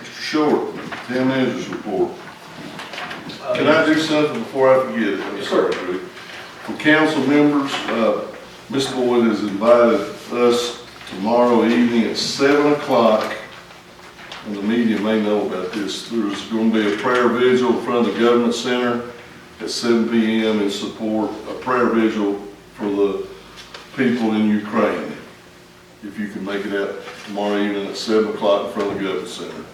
Mr. Short, town manager's report. Can I do something before I forget it? I'm sorry, Drew. For council members, Ms. Boyd has invited us tomorrow evening at 7 o'clock, and the media may know about this. There's going to be a prayer vigil in front of the Government Center at 7 p.m. in support, a prayer vigil for the people in Ukraine. If you can make it out tomorrow evening at 7 o'clock in front of the Government Center.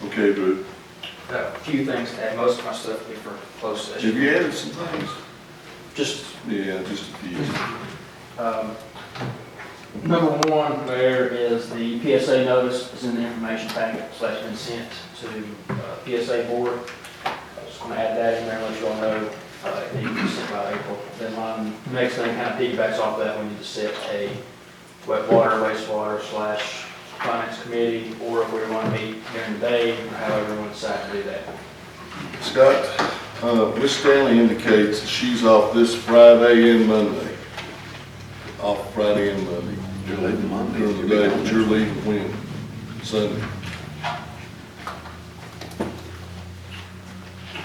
Okay, Drew. A few things to add, most of my stuff will be for closed session. Have you added some things? Just Yeah, just a few. number one, there is the PSA notice is in the information packet, so that's been sent to PSA board. I'm just going to add that in there and let you all know it needs to be sent by April. Then my next thing kind of piggybacks off that. We need to set a wet water, wastewater / finance committee, or if we want to meet during the day, or however we want to decide to do that. Scott, Miss Stanley indicates that she's off this Friday and Monday. Off Friday and Monday. You're leaving Monday. During the day, but you're leaving when? Sunday.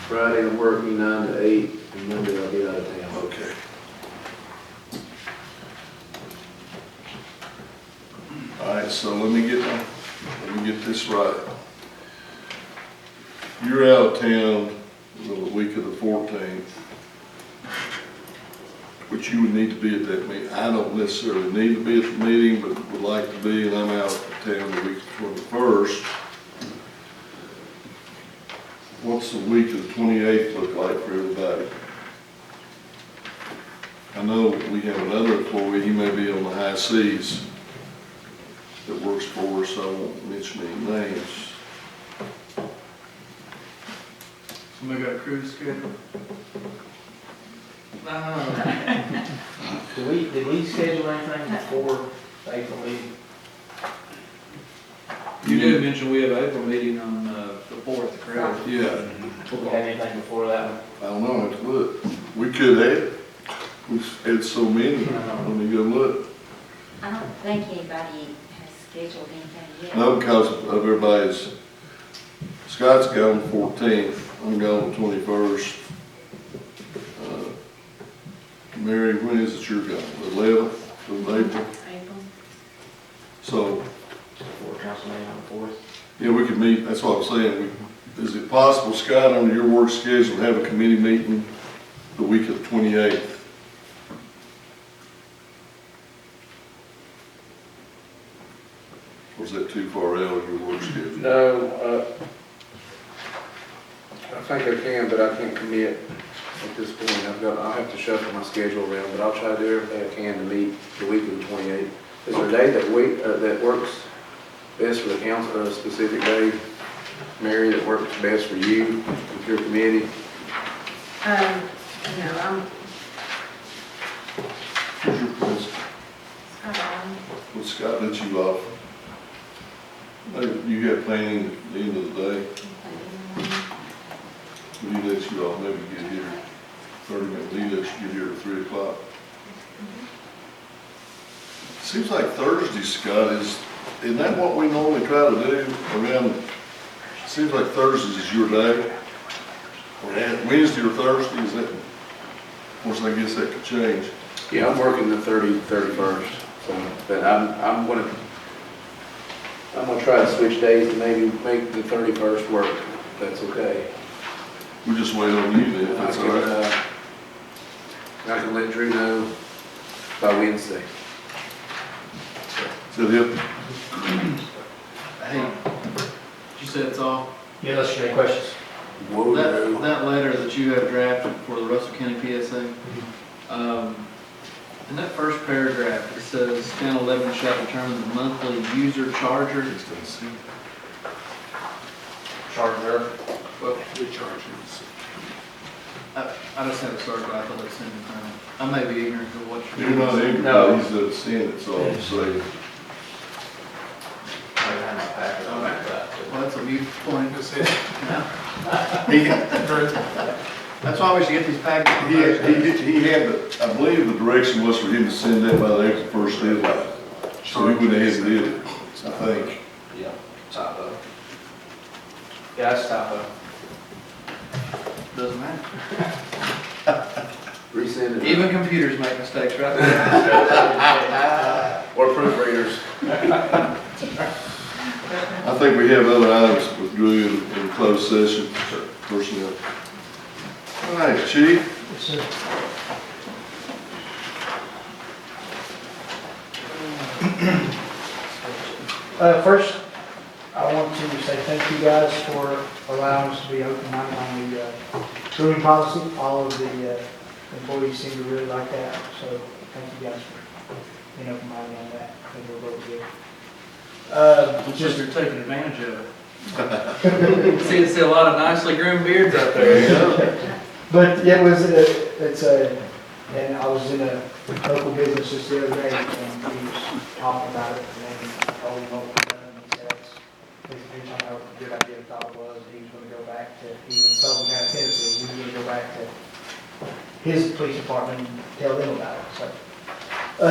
Friday I'm working 9 to 8, and Monday I'll be out of town. Okay. All right, so let me get this right. You're out of town the week of the 14th, which you would need to be at that meeting. I don't necessarily need to be at the meeting, but would like to be, and I'm out of town the week of the 21st. What's the week of the 28th look like for everybody? I know we have another employee, he may be on the high seas, that works for us, so I won't mention any names. Somebody got a cruise schedule? Did we schedule anything before the April meeting? You did mention we have an April meeting on the 4th, correct? Yeah, Did we have anything before that one? I don't know, let's look. We could have, we've had so many, let me go look. I don't think anybody has scheduled anything yet. No, because of everybody's, Scott's gone the 14th, I'm gone the 21st. Mary, when is it you're gone? The 11th of April? April. So, Before council meeting on the 4th? yeah, we could meet, that's what I'm saying. Is it possible, Scott, under your work schedule, to have a committee meeting the week of the 28th? Or is that too far out of your work schedule? No, I think I can, but I can't commit at this point. I'll have to shuffle my schedule around, but I'll try to do everything I can to meet the week of the 28th. Is there a day that works best for the council, a specific day, Mary, that works best for you, with your committee? No, Who's your president? Well, Scott let you off. You got planning at the end of the day. He lets you off, maybe get here 30 minutes, he lets you get here at 3 o'clock. Seems like Thursday, Scott, isn't that what we normally try to do around, seems like Thursdays is your day? Or Wednesday or Thursday, is that, of course, I guess that could change. Yeah, I'm working the 31st, so, but I'm gonna try to switch days and maybe make the 31st work, if that's okay. We'll just wait on you then, if that's all right. I can let Drew know by Wednesday. Is that it? Hey, you said it's all? Yeah, unless you have any questions. Whoa. That letter that you have drafted for the Russell County PSA, in that first paragraph, it says, Town 11 shall determine the monthly user charger. Charger. Well, We charge him. I just had a circle, I thought it said anything. I may be ignorant of what you're. You're not ignorant, No. he's the Senate, so I'm saying. Well, that's a mute point. He, That's why we should get these packages. he had, I believe the direction was for him to send that by the April 1st deadline. So he went ahead and did it, I think. Yeah, typo. Yeah, that's typo. Doesn't matter. Resend it. Even computers make mistakes, right? Or proofreaders. I think we have other items with Drew in closed session, personnel. All right, Chief? Yes, sir. First, I want to say thank you guys for allowing us to be open-minded on the grooming policy. All of the employees seem to really like that, so thank you guys for being open-minded on that. I think we're both good. Just you're taking advantage of it. See a lot of nicely groomed beards out there. But it was, and I was in a local business just the other day, and he was talking about it, and then I told him what we've done, and he said, basically, talking about what a good idea I thought it was, he was gonna go back to, he's in Sullivan County, Tennessee, he was gonna go back to his police department and tell them about it, so.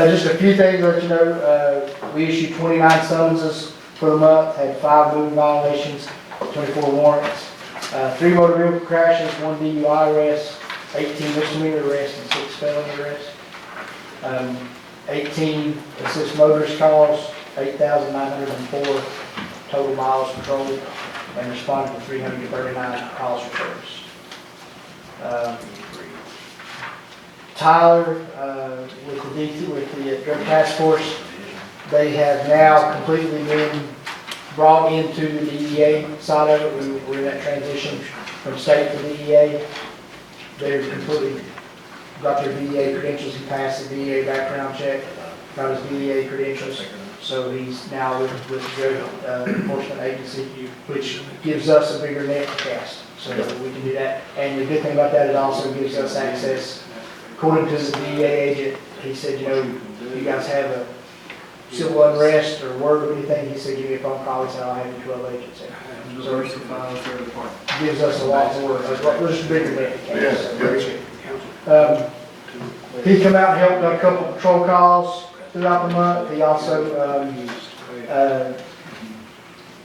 Just a few things to let you know, we issued 29 summonses for the month, had 5 moving violations, 24 warrants, 3 motor vehicle crashes, 1 DUI arrest, 18 misdemeanor arrests, and 6 felony arrests. 18 assist motorist calls, 8,904 total miles patrolled, and responded to 339 calls for service. Tyler, with the drug task force, they have now completely been brought into the DEA side of it. We're in that transition from state to DEA. They've completely got their DEA credentials. He passed the DEA background check, got his DEA credentials. So he's now with the drug enforcement agency, which gives us a bigger net to cast. So we can do that. And the good thing about that, it also gives us access. According to the DEA agent, he said, you guys have a civil unrest or word or anything, he said, give me a phone call. He said, I'll have you 12 agents there. So it gives us a lot more, just a bigger net to cast. He come out and helped on a couple of patrol calls throughout the month. He also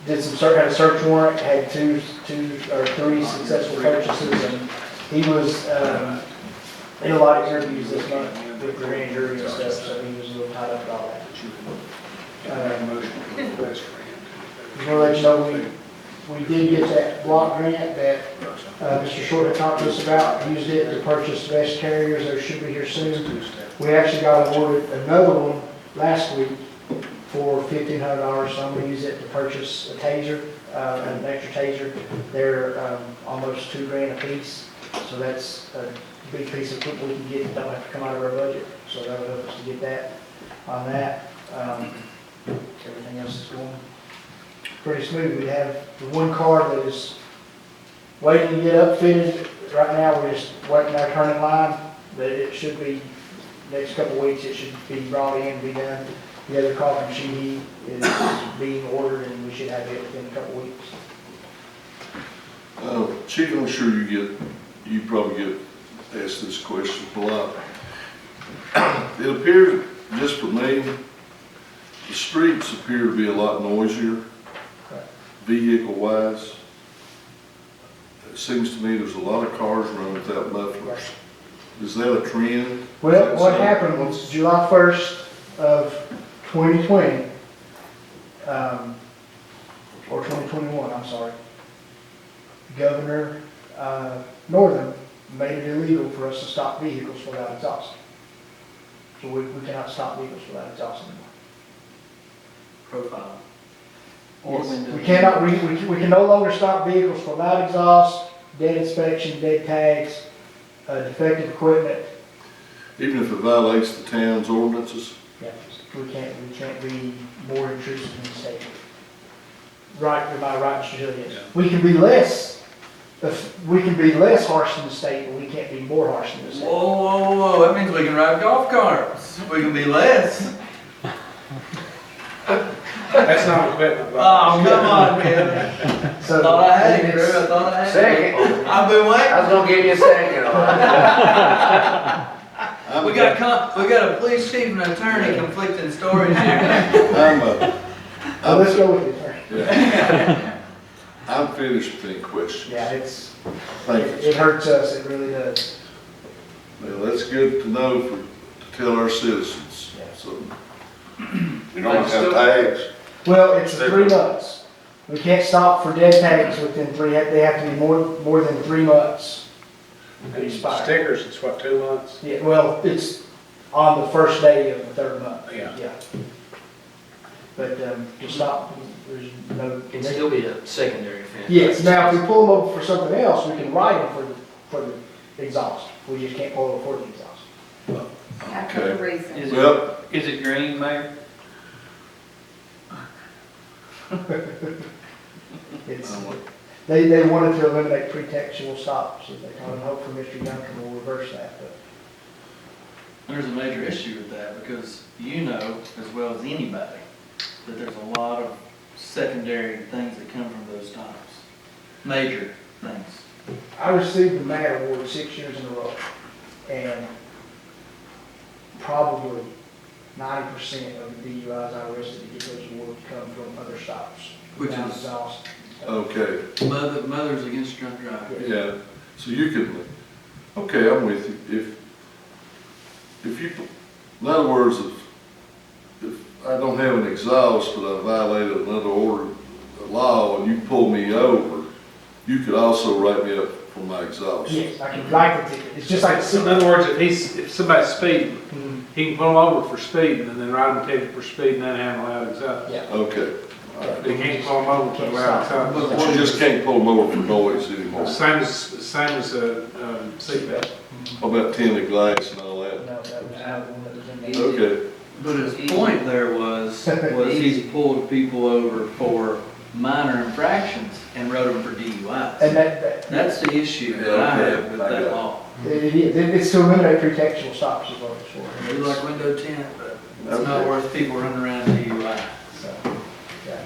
had a search warrant, had 2 or 3 successful purchases, and he was in a lot of interviews this month with the grand jury and stuff, so he was a little tied up with all that. I just want to let you know, we did get that block grant that Mr. Short had talked to us about, used it to purchase vest carriers. They should be here soon. We actually got awarded another one last week for $1,500, so I'm going to use it to purchase a taser, an extra taser. They're almost $2,000 a piece, so that's a big piece of equipment we can get that don't have to come out of our budget, so that'll help us to get that on that. Everything else is going pretty smooth. We have the one car that is waiting to get upfitted. Right now, we're just waiting our turn in line, but it should be, next couple of weeks, it should be brought in and be done. The other car from GD is being ordered, and we should have it within a couple of weeks. Chief, I'm sure you probably get asked this question a lot. It appears, just for me, the streets appear to be a lot noisier, vehicle-wise. It seems to me there's a lot of cars running without mufflers. Is that a trend? Well, what happened was July 1st of 2020, or 2021, I'm sorry, Governor Northam made it illegal for us to stop vehicles without exhaust. So we cannot stop vehicles without exhaust anymore. Profile. Yes. We cannot, we can no longer stop vehicles without exhaust, dead inspection, dead tags, defective equipment. Even if it violates the town's ordinances? Yeah, we can't be more intrusive in the state. Right, by right, Mr. Hill, yes. We can be less we can be less harsh than the state, but we can't be more harsh than the state. Whoa, that means we can ride golf carts. We can be less. That's not equipment. Oh, come on, Kevin. So Thought I had it, Drew, I thought I had it. Second. I've been waiting. I was gonna give you a second on We got a police chief and attorney conflicting stories here. Let's go with it. I'm finished with any questions. Yeah, Thank you. it hurts us, it really does. Well, that's good to know to tell our citizens, so. You don't have tags. Well, it's 3 months. We can't stop for dead tags within 3, they have to be more than 3 months. to expire. Stickers, it's what, 2 months? Yeah, well, it's on the first day of the 3rd month. Yeah. But, to stop, there's no. It'd still be a secondary offense. Yes, now if we pull them over for something else, we can write them for the exhaust. We just can't pull them over for the exhaust. After the reason. Is Well, it green, Mayor? It's, they wanted to eliminate pretextual stops, and they kind of hope for Mr. Duncan will reverse that, but. There's a major issue with that because you know as well as anybody that there's a lot of secondary things that come from those stops. Major things. I received the MAD award 6 years in a row, and probably 90% of the DUIs I arrested to get those awards come from other stops. Which Without is- exhaust. okay, Mothers against drunk driving. yeah, so you could, okay, I'm with you. If you, in other words, if I don't have an exhaust, but I violated another order, a law, and you pull me over, you could also write me up for my exhaust. Yes, I can write the ticket. It's just like. In other words, if somebody's speeding, Mhm. he can pull them over for speeding and then write them a ticket for speeding and then have them allowed exhaust. Yeah. Okay, all right. He can't pull them over for loud exhaust. But you just can't pull them over for noise anymore. Same as seatbelt. How about tinted glass and all that? No, that was another one that was in there. Okay, But his point there was he's pulled people over for minor infractions and wrote them for DUIs. And that, That's the issue that I have with that law. it is, it's to eliminate pretextual stops is what it's for. It's like window tint, but it's not worth people running around DUI. So, yeah.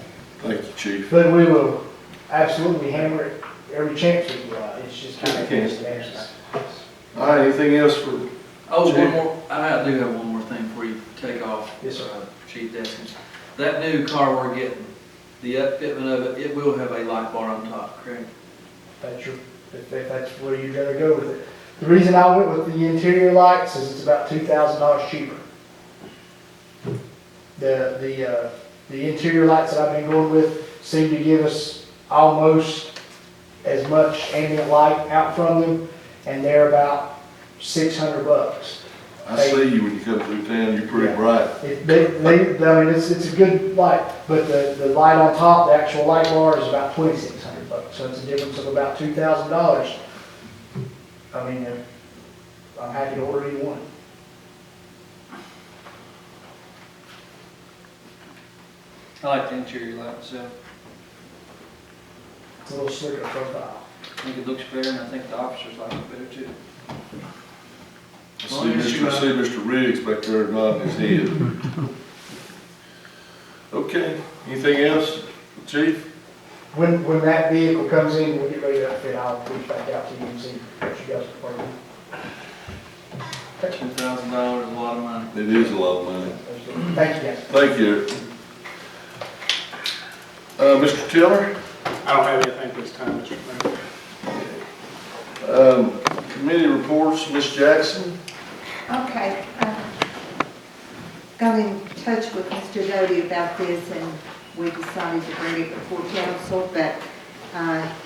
thank you, chief. But we will absolutely hammer it every chance we get. It's just kind of. All right, anything else for? Oh, Chief? one more, I do have one more thing before you take off. Yes, sir. Chief Deskins. That new car we're getting, the upfitment of it, it will have a light bar on top, correct? That's your, if that's where you'd rather go with it. The reason I went with the interior lights is it's about $2,000 cheaper. The interior lights that I've been going with seem to give us almost as much ambient light out from them, and they're about $600. I see you when you come through town, you're pretty bright. I mean, it's a good light, but the light on top, the actual light bar is about $2,600, so it's a difference of about $2,000. I mean, I'm happy to order either one. I like the interior light myself. It's a little slicker profile. I think it looks better, and I think the officers like it better too. I see Mr. Riggs back there nodding his head. Okay, anything else, chief? When that vehicle comes in, we'll get ready to outfit, I'll reach back out to you and see what you guys prefer. $2,000 is a lot of money. It is a lot of money. Thank you, guys. Thank you. Mr. Tiller? I don't have anything this time, Mr. Mayor. Committee reports, Ms. Jackson? Okay, got in touch with Mr. Doty about this, and we decided to bring it before council, but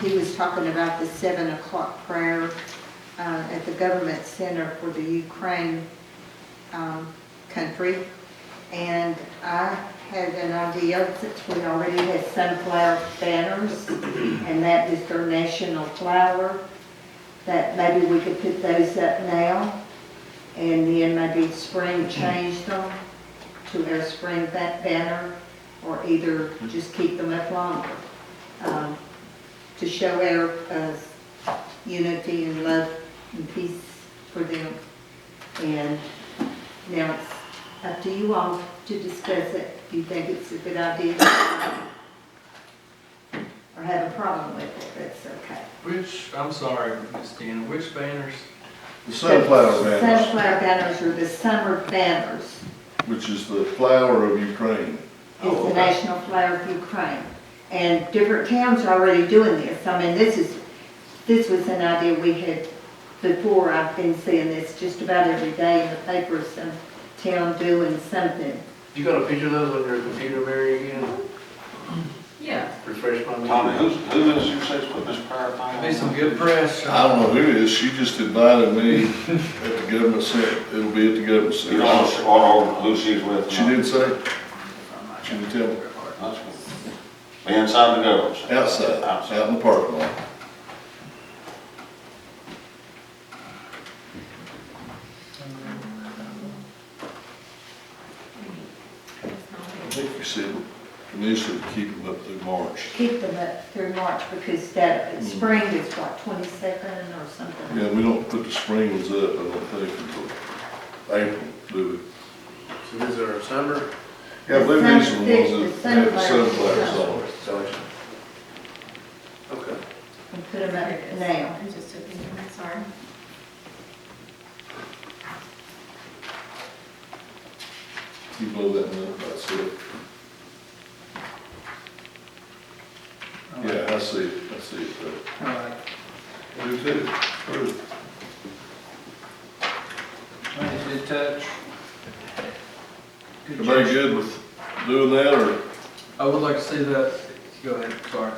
he was talking about the 7 o'clock prayer at the Government Center for the Ukraine country, and I had an idea, since we already had sunflower banners, and that is their national flower, that maybe we could put those up now, and then maybe spring change them to our spring banner, or either just keep them up longer, to show our unity and love and peace for them. And now it's up to you all to discuss it. Do you think it's a good idea? Or have a problem with it, that's okay. Which, I'm sorry, Ms. Deanna, which banners? The sunflower banners, Sunflower banners are the summer banners. which is the flower of Ukraine. It's the national flower of Ukraine. And different towns are already doing this. I mean, this was an idea we had before. I've been seeing this just about every day in the paper, some town doing something. You got a picture of those on your computer, Mary, again? Yeah. Refresh my memory. Tommy, who is you say put this prayer thing? Be some good press. I don't know who it is, she just invited me at the government center, it'll be at the government You don't know center. who she's with? She didn't say, she didn't tell me, That's good. Be inside the government center. outside, out in the parking lot. I think you said initially to keep them up through March. Keep them up through March because that spring is what, 22nd or something? Yeah, we don't put the spring ones up, I don't think, until April, do we? So these are summer? Yeah, I believe these are the ones that have the sunflowers. sunflowers on it. Okay. And put them up now. I just took it, sorry. You blow that one up, that's it. Yeah, I see it, All right. I do too, true. Nice, good touch. Good Everybody touch. good with doing that, or? I would like to see that, go ahead, sorry.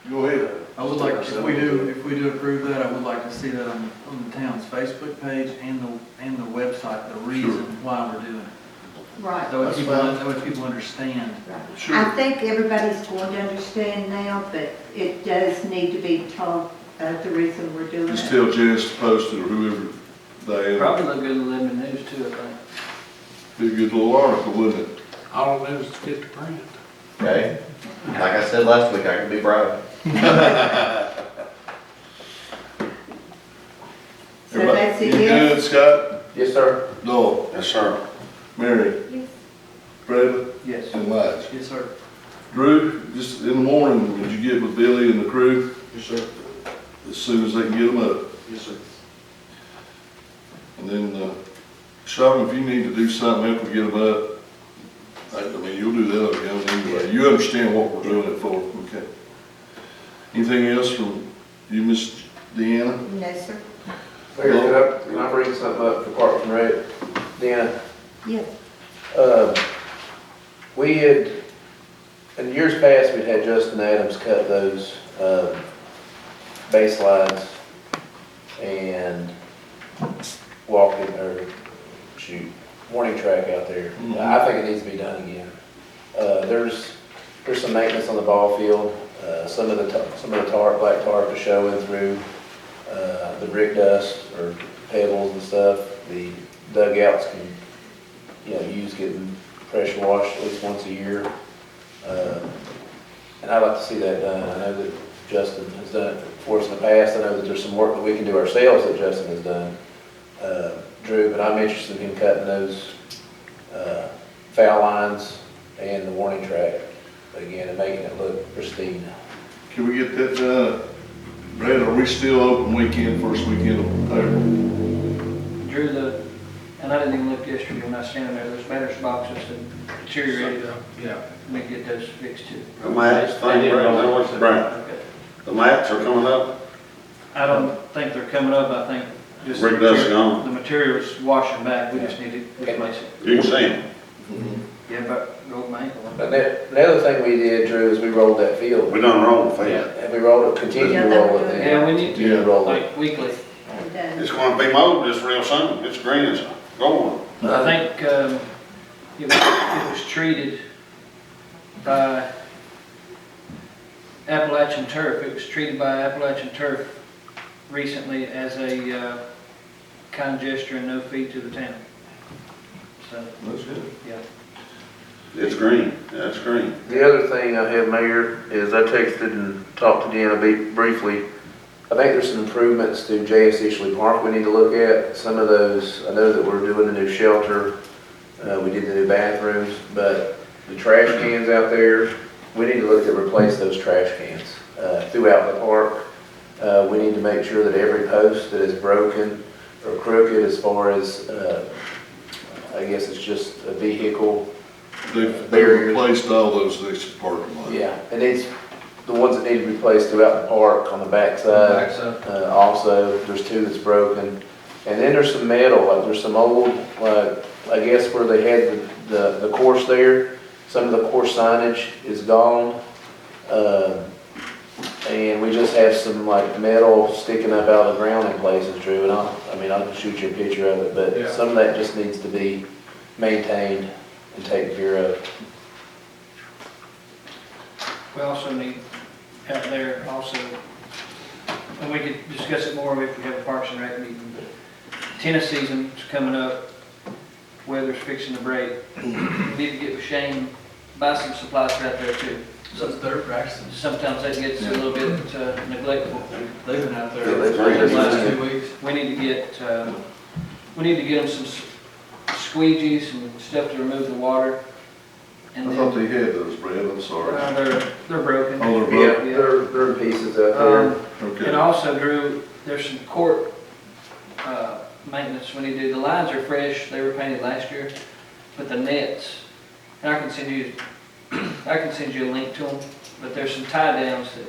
Go ahead. I would like, if we do approve that, I would like to see that on the town's Facebook page and the website, the reason why we're doing it. Right. That way people understand. Sure. I think everybody's going to understand now, but it does need to be told the reason we're doing Just it. tell Janice to post it, or whoever, Diana. Probably look good in the Lebanon News too, I think. Be a good little article, wouldn't it? All it is get to print. Okay, like I said last week, I can be proud. So that's it, You yes? good, Scott? Yes, sir. Noel? Yes, sir. Mary? Yes. Bradley? Yes. And Lige? Yes, sir. Drew, just in the morning, would you get with Billy and the crew Yes, sir. as soon as they can get them up? Yes, sir. And then, Sean, if you need to do something after we get them up, I mean, you'll do that on your own anyway. You understand what we're doing it for, okay? Anything else from you, Miss Deanna? No, sir. Mayor, can I bring something up for Parks and Rec? Deanna? Yes. We had, in years past, we'd had Justin Adams cut those, base lines and walk it, or warning track out there. I think it needs to be done again. There's some maintenance on the ball field. Some of the black tarp is showing through, the brick dust or pebbles and stuff. The dugouts can, use getting pressure washed at least once a year. And I'd like to see that done. I know that Justin has done it for us in the past. I know that there's some work that we can do ourselves that Justin has done, Drew, but I'm interested in him cutting those, foul lines and the warning track again and making it look pristine. Can we get that done? Brad, are we still open first weekend of April? Drew, and I didn't even look yesterday when I was standing there, those banners boxes that deteriorated. Yeah. We get those fixed too. The mats, the mats are coming up. I don't think they're coming up, I think just. Brick dust gone. The material's washing back, we just need to replace it. You can see them. Yeah, but go with my ankle. But the other thing we did, Drew, is we rolled that field. We done rolled the field. And we rolled it, continue to roll it then. Yeah, we need Continue to roll it. like weekly. It's gonna be mowed this real soon. It's green as gold. I think, it was treated by Appalachian Turf. It was treated by Appalachian Turf recently as a kind gesture and no fee to the town. So, That's good. yeah. It's green, that's green. The other thing I have, Mayor, is I texted and talked to Deanna briefly. I think there's some improvements to Jsd Park we need to look at. Some of those, I know that we're doing the new shelter, we did the new bathrooms, but the trash cans out there, we need to look at replace those trash cans throughout the park. We need to make sure that every post that is broken or crooked as far as, I guess it's just a vehicle. They replaced all those next to the parking lot. Yeah, and it's the ones that need to be replaced throughout the park on the backside. Also, there's two that's broken. And then there's some metal, like there's some old, like, I guess where they had the course there, some of the course signage is gone. And we just have some like metal sticking up out of the ground in places, Drew, and I can shoot you a picture of it, but some of that just needs to be maintained and taken care of. We also need out there also, and we could discuss it more if we have a Parks and Rec meeting, but tennis season's coming up, weather's fixing to break. We need to get with Shane, buy some supplies right there too. So they're practicing. Sometimes that gets a little bit neglectful. They've been out there Yeah, they've the been last there. 2 weeks. We need to get them some squeegees and stuff to remove the water. I thought they had those, Brad, I'm sorry. They're broken. Oh, they're broken? Yeah, they're in pieces out there. Okay. And also, Drew, there's some court maintenance we need to do. The lines are fresh, they were painted last year, but the nets, and I can send you a link to them, but there's some tie downs that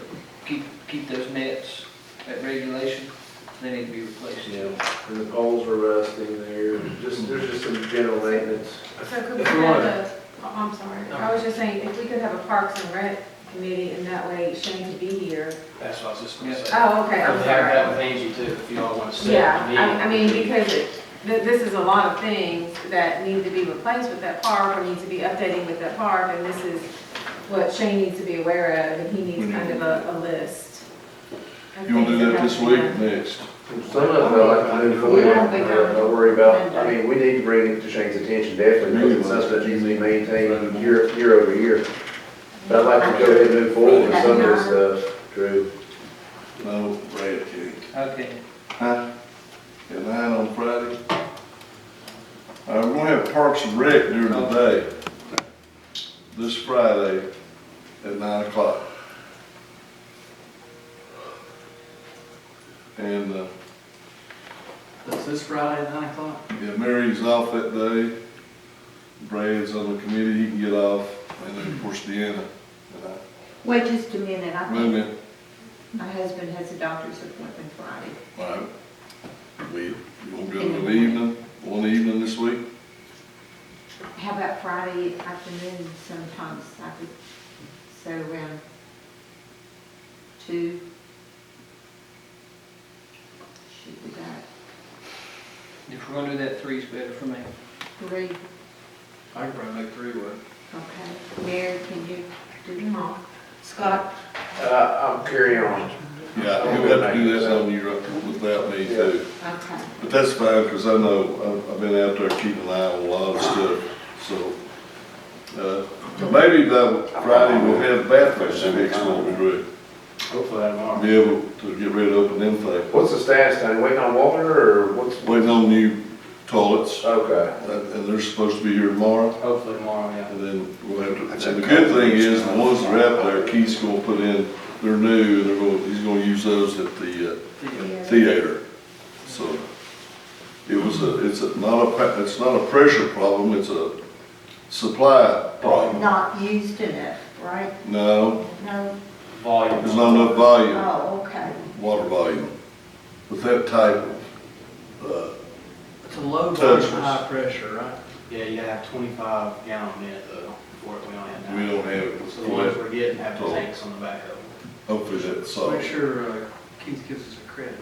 keep those nets at regulation. They need to be replaced. Yeah, and the poles are rusting there, there's just some general maintenance. So could we have I'm sorry, I was just saying, if we could have a Parks and Rec committee, and that way Shane could be here. That's what I was just gonna say. Oh, okay, I'm We'll sorry. have that with Angie too, if you all want to set Yeah, the meeting. I mean, because this is a lot of things that need to be replaced with that park, or need to be updating with that park, and this is what Shane needs to be aware of, and he needs kind of a list. of You wanna do things that have this to be week, done. next? Some of it I like to move forward, Yeah. don't worry about, I mean, we need to bring it to Shane's attention definitely, because it's something that needs to be maintained year over year. But I'd like to go ahead and move forward with some of this stuff, Drew. No, Brad can't. Okay. Huh? At 9 on Friday? We're gonna have Parks and Rec during the day, this Friday at 9 o'clock. And, That's this Friday at 9 o'clock? yeah, Mary's off that day. Brad's on the committee, he can get off, and then of course Deanna and I. Wait just a minute, I Wait a think minute. my husband has a doctor's appointment Friday. All right. You want to go to an evening, one evening this week? How about Friday afternoon sometimes, I could, so around 2. Should be back. If we're gonna do that, 3's better for me. 3, I can probably make 3 work. okay. Mary, can you do them all? Scott? I'm carrying on. Yeah, you'll have to do this on you without me too. Okay. But that's fine, because I know, I've been out there keeping an eye on a lot of stuff, so. Maybe by Friday we'll have bathrooms fixed, won't we, Drew? Hopefully tomorrow. Be able to get ready to open them things. What's the status, Tony, waiting on water, or what's? Waiting on new toilets, Okay. and they're supposed to be here tomorrow. Hopefully tomorrow, yeah. And then we'll have to, and the good thing is, the ones that are out there, Keith's gonna put in, they're new, and he's gonna use those at the theater. So, it's not a pressure problem, it's a supply problem. Not used enough, right? No, No? Volume. there's not enough volume, Oh, okay. water volume, with that type of, It's a low Touches. volume, high pressure, right? Yeah, you gotta have 25 gallon a minute though, before we only have 9. we don't have it. So the ones we're getting have the tanks on the back of them. Hopefully that's Make solved. sure Keith gives us a credit.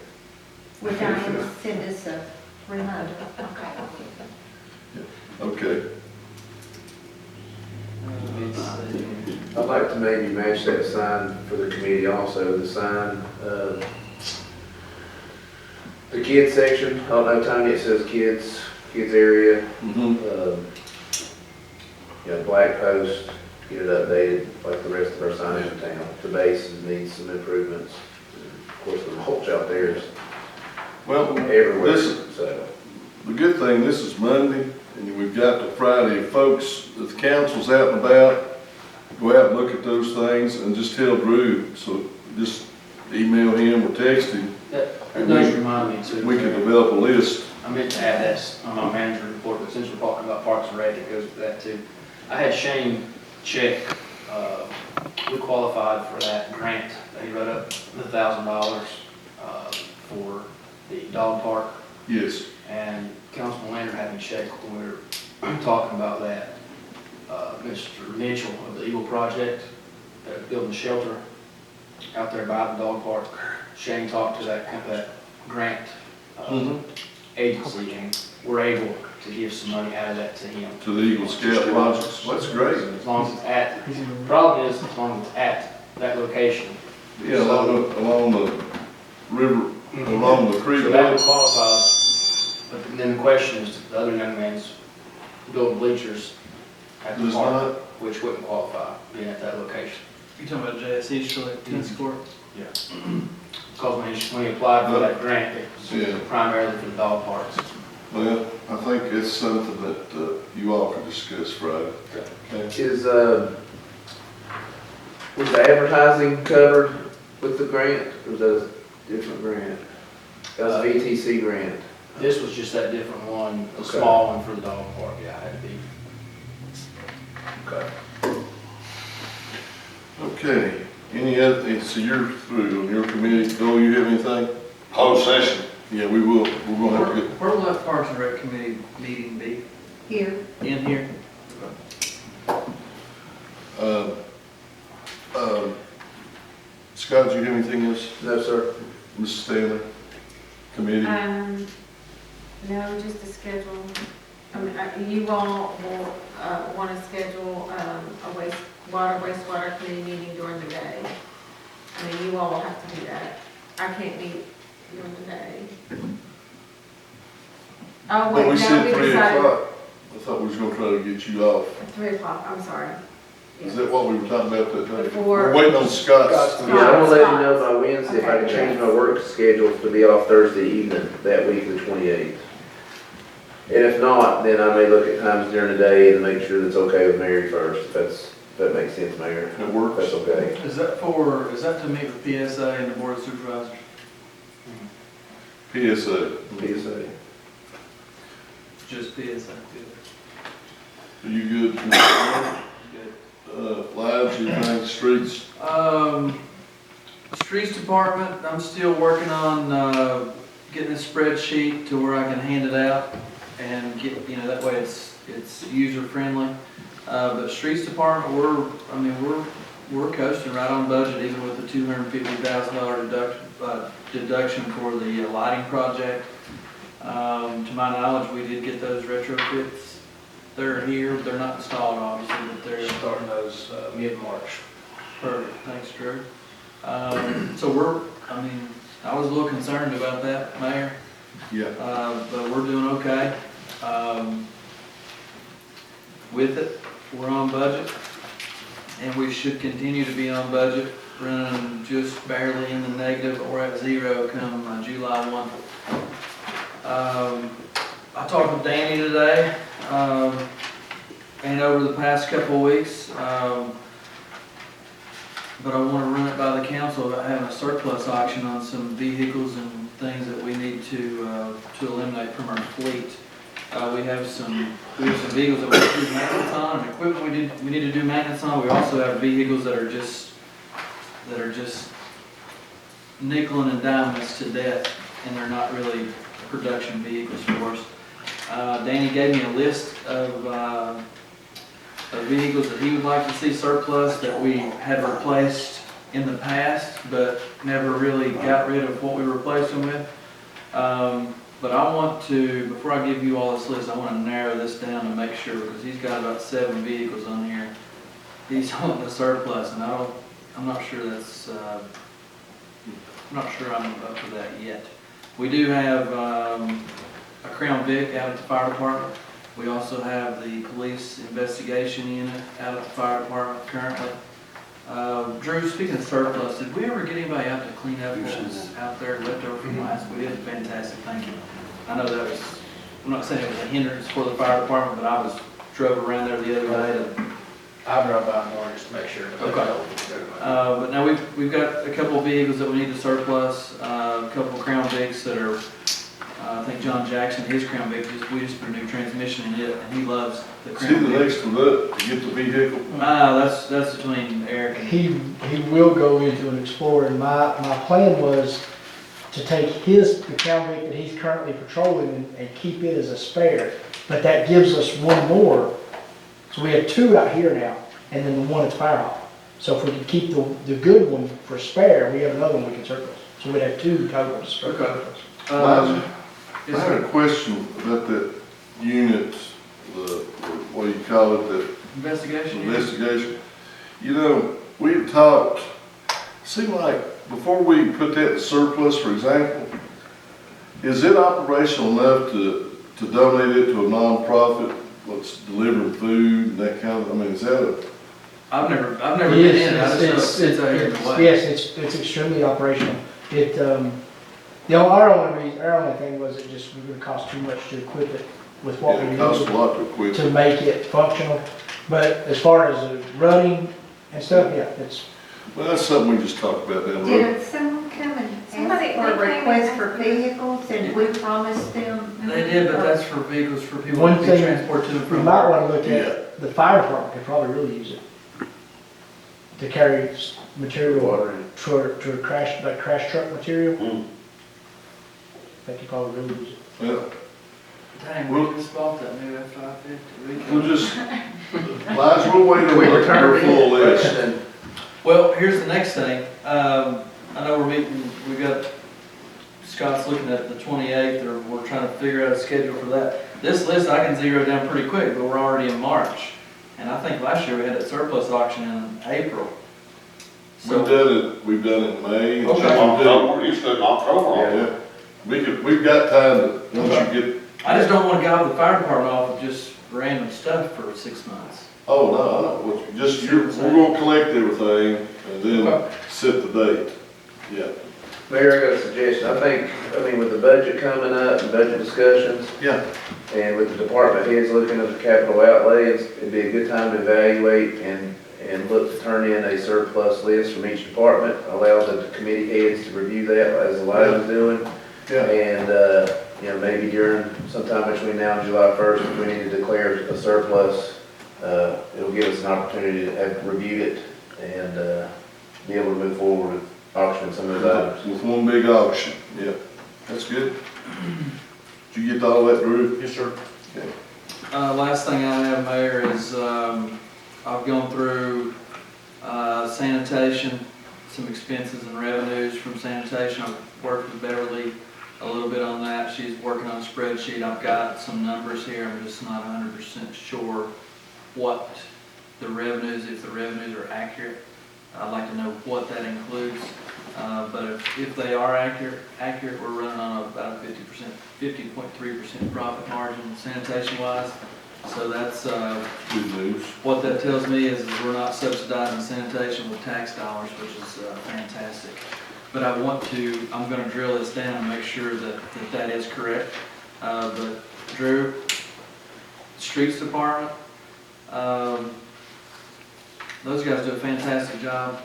We're going to send us a reminder. Okay. Okay. I'd like to maybe match that sign for the committee also, the sign, the kids section, I don't know, Tony, it says kids area. Mm-hmm. You black post, get it updated like the rest of our signage in town. The base needs some improvements. Of course, the mulch out there is Well, everywhere, this, so. the good thing, this is Monday, and we've got the Friday. If folks, if the council's out and about, go out and look at those things and just tell Drew, so just email him or text him. That does remind me too. We can develop a list. I meant to add that on my manager report, but since we're talking about Parks and Rec, it goes with that too. I had Shane check, we qualified for that grant that he wrote up, the $1,000 for the dog park. Yes. And Councilman Lander had me check when we were talking about that. Mr. Mitchell of the Eagle Project, building a shelter out there by the dog park. Shane talked to that grant agency, and we're able to give some money out of that to him. To the Eagle Scout projects. That's great. As long as it's at, the problem is, as long as it's at that location. Yeah, along the river, along the creek. So that would qualify us, but then the question is, the other young man's building bleachers at the Does park, not? which wouldn't qualify, being at that location. You talking about JSD, still at tennis court? Yeah. Because when he applied for that grant, it was primarily for the dog parks. Well, I think it's something that you all can discuss Friday. Okay. Is, was the advertising covered with the grant, or was that a different grant? That was a VTC grant. This was just that different one, the Okay. small one for the dog park, yeah, it had to be. Okay. Okay, any other, so you're through on your committee, Joel, you have anything? Closed session. Yeah, we will, we're gonna have to get, Where will that Parks and Rec committee meeting be? Here. In here? Scott, do you have anything else? No, sir. Mrs. Stanley, committee? No, just a schedule. I mean, you all will, want to schedule, a wastewater committee meeting during the day. I mean, you all will have to do that. I can't meet during the day. Oh, But wait, we no, said we 3 decided, o'clock. I thought we was gonna try to get you off. 3 o'clock, I'm sorry. Is that what we were talking about that day? Before- We're waiting on Scott's. Yeah, I'm gonna let you know by Wednesday if I can change my work schedule to be off Thursday evening, that week, the 28th. And if not, then I may look at times during the day and make sure that's okay with Mary first, if that makes sense, Mayor. It works. That's okay. Is that to meet with PSA and the Board of Supervisors? PSA. PSA. Just PSA. Are you good? Lives, anything, streets? Streets Department, I'm still working on, getting a spreadsheet to where I can hand it out and get, that way it's user friendly. But Streets Department, we're coasting right on budget, even with the $250,000 deduction for the lighting project. To my knowledge, we did get those retrofits. They're here, they're not installed obviously, but they're Starting those mid-March. perfect. Thanks, Drew. So I was a little concerned about that, Mayor. Yeah. But we're doing okay. With it, we're on budget, and we should continue to be on budget, running just barely in the negative or at zero come July 1. I talked with Danny today, and over the past couple of weeks, but I want to run it by the council about having a surplus auction on some vehicles and things that we need to eliminate from our fleet. We have some vehicles that we do maintenance on, and equipment we need to do maintenance on. We also have vehicles that are just nickeling and diming us to death, and they're not really production vehicles for us. Danny gave me a list of vehicles that he would like to see surplus that we had replaced in the past, but never really got rid of what we replaced them with. But I want to, before I give you all this list, I want to narrow this down and make sure, because he's got about 7 vehicles on here. He's wanting the surplus, and I'm not sure that's, I'm not sure I'm up to that yet. We do have a Crown Vic out at the fire department We also have the police investigation unit out at the fire department currently. Drew, speaking of surplus, did we ever get anybody out to clean up what was out there left over from last? We did, fantastic, thank you. I know that was, I'm not saying it was a hindrance for the fire department, but drove around there the other day and I drove by more just to make sure. Okay. But now we've got a couple of vehicles that we need to surplus, a couple of Crown Vics that are, I think John Jackson, his Crown Vic, we just put a new transmission in it, and he loves the See Crown the Vic. next one up to get the vehicle? That's between Eric and. He will go into an Explorer, and my plan was to take the Crown Vic that he's currently patrolling and keep it as a spare, but that gives us one more. So we have two out here now, and then the one at Fire Hall. So if we can keep the good one for spare, we have another one we can surplus. So we'd have two total surplus. I had a question about that unit, what do you call it, the Investigation. investigation. You know, we had talked, seemed like before we put that in surplus, for example, is it operational enough to donate it to a nonprofit that's delivering food and that kind of, I mean, is that a? I've never been in it, I just know it's out here in the way. Yes, it's extremely operational. Our only thing was it just would cost too much to equip it with what we It costs a need lot to equip to it. make it functional. But as far as running and stuff, yeah, it's. Well, that's something we just talked about down the road. Did someone come and Somebody- ask for a they came and request asked for for- vehicles and we promised them? They did, but that's for vehicles for people One to be thing transported to and You from. might work. want to look at, the fire department could probably really use it to carry material to crash truck material. They could probably really use it. Well, Dang, we just bought that new F-550. we'll just, might as well wait We a return week full list. question. Well, here's the next thing. I know we're meeting, we got, Scott's looking at the 28th, or we're trying to figure out a schedule for that. This list I can zero down pretty quick, but we're already in March. And I think last year we had a surplus auction in April. So, We've done it in May. Okay. October, you said October. Yeah, we've got time to, once you get, I just don't want to go with the fire department off of just random stuff for 6 months. oh, no, well, just, we're gonna collect everything and then Okay. set the date. Yeah. Mayor, I got a suggestion. I mean, with the budget coming up and budget discussions, Yeah. and with the department heads looking at the capital outlay, it'd be a good time to evaluate and look to turn in a surplus list from each department, allow the committee heads to review that as Elijah's doing. Yeah. And, maybe during sometime between now and July 1st, if we need to declare a surplus, it'll give us an opportunity to have reviewed it and be able to move forward with auctioning some of those items. With one big auction, yeah, that's good. Did you get all that, Drew? Yes, sir. Okay. Last thing I have, Mayor, is I've gone through sanitation, some expenses and revenues from sanitation. I've worked with Beverly a little bit on that. She's working on a spreadsheet. I've got some numbers here. I'm just not 100% sure what the revenues, if the revenues are accurate. I'd like to know what that includes. But if they are accurate, we're running on about a 50.3% profit margin sanitation-wise. So that's, Good news. what that tells me is we're not subsidizing sanitation with tax dollars, which is fantastic. But I'm gonna drill this down and make sure that is correct. But Drew, Streets Department, those guys do a fantastic job.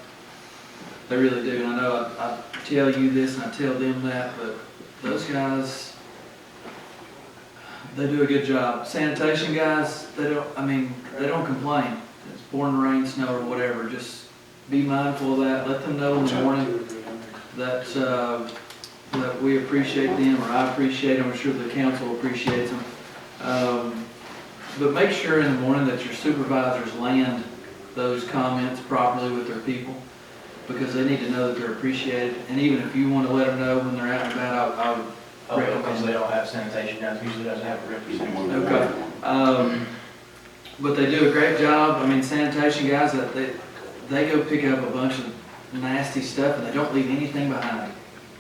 They really do. And I know I tell you this and I tell them that, but those guys, they do a good job. Sanitation guys, they don't complain. It's pouring rain, snow, or whatever. Just be mindful of that. Let them know in the morning that we appreciate them, or I appreciate them. I'm sure the council appreciates them. But make sure in the morning that your supervisors land those comments properly with their people, because they need to know that they're appreciated. And even if you want to let them know when they're out and about, I would Because they don't have sanitation guys, usually doesn't have a representative. Okay. But they do a great job. I mean, sanitation guys, they go pick up a bunch of nasty stuff and they don't leave anything behind.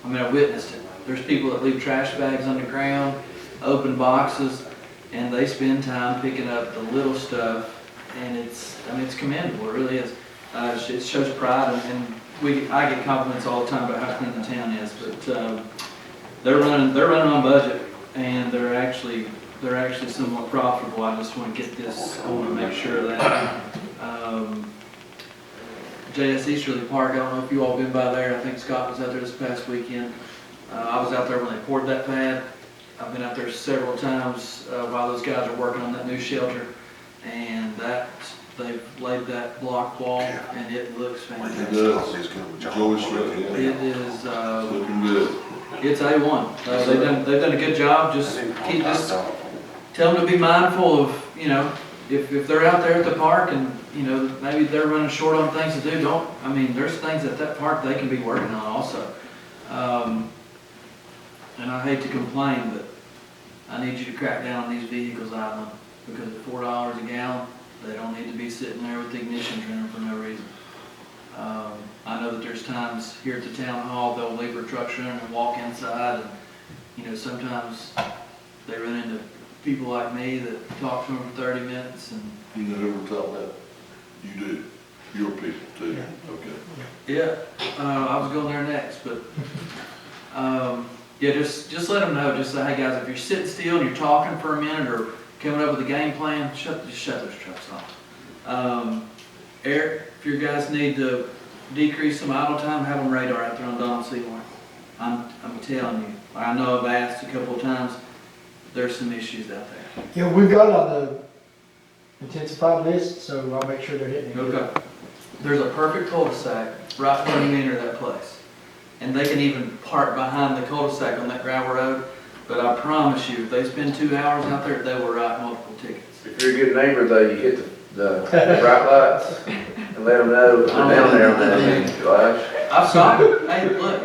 I mean, I witnessed it. There's people that leave trash bags on the ground, open boxes. and they spend time picking up the little stuff, and it's commendable, it really is. It shows pride, and I get compliments all the time about how clean the town is, but they're running on budget, and they're actually somewhat profitable. I just want to get this, I want to make sure that Jsd Park, I don't know if you all been by there, I think Scott was out there this past weekend. I was out there when they poured that pad. I've been out there several times while those guys are working on that new shelter, and they've laid that block wall, and it looks fantastic. It does. Joey's right, yeah. It is, Looking good. it's A1. They've done a good job. Just tell them to be mindful of, if they're out there at the park and, maybe they're running short on things to do, there's things at that park they can be working on also. And I hate to complain, but I need you to crack down on these vehicles idling, because at $4 a gallon, they don't need to be sitting there with the ignitions running for no reason. I know that there's times here at the town hall, they'll leave their trucks running and walk inside, and, sometimes they run into people like me that talk to them for 30 minutes, and You know who we're talking about? You do. Your people too. Yeah. Okay. yeah, I was going there next, but, yeah, just let them know, just say, hey guys, if you're sitting still and you're talking for a minute or coming up with a game plan, just shut those trucks off. Eric, if your guys need to decrease some idle time, have them radar out there on Donald Seymour. I'm telling you, I know I've asked a couple of times, there's some issues out there. Yeah, we've got it on the intensified list, so I'll make sure they're hitting it. Okay. There's a perfect cul-de-sac right when you enter that place. And they can even park behind the cul-de-sac on that gravel road. But I promise you, if they spend 2 hours out there, they will write multiple tickets. If you're a good neighbor though, you hit the bright lights and let them know they're down there on that flash. I've stopped, hey, look,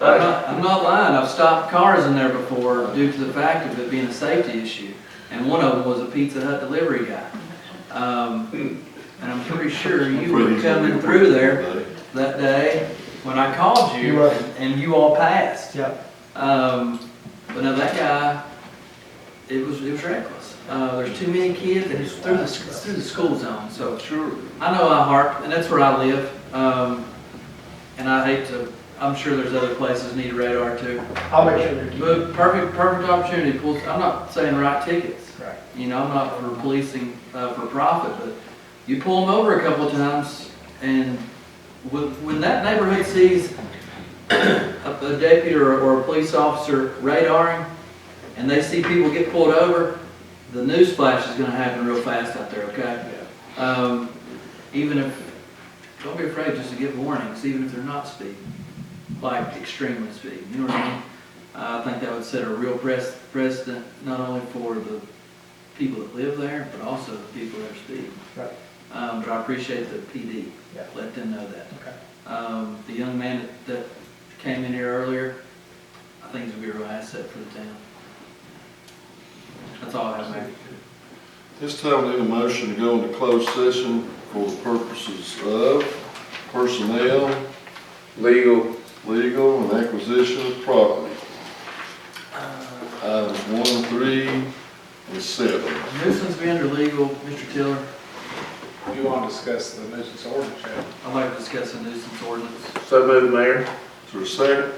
I'm not lying, I've stopped cars in there before due to the fact of it being a safety issue. And one of them was a Pizza Hut delivery guy. And I'm pretty sure you were coming through there that day when I called you, and you all passed. Yep. But no, that guy, it was reckless. There's too many kids, and it's through the school zone. So Sure. I know I harp, and that's where I live. And I hate to. I'm sure there's other places need radar too. I'll make sure they're But perfect opportunity. I'm not saying write tickets. Right. I'm not for policing for profit, but you pull them over a couple of times, and when that neighborhood sees a deputy or a police officer radaring, and they see people get pulled over, the news flash is going to happen real fast out there, okay? Even if, don't be afraid just to give warnings, even if they're not speeding, like extremely speeding, you know what I mean? I think that would set a real precedent, not only for the people that live there, but also the people that are speeding. Right. But I appreciate the PD, Yeah. let them know that. Okay. The young man that came in here earlier, I think he's gonna be a real asset for the town. That's all I have, Mayor. This time we need a motion to go into closed session for the purposes of personnel, Legal. and acquisition of property. Items 1, 3, and 7. Nuisance be under legal, Mr. Tiller. You want to discuss the nuisance ordinance yet? I'd like to discuss the nuisance ordinance. So moved, Mayor. Is there a second?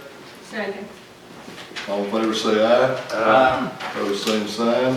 Second. All in favor say aye. Aye. Opposed, same sign.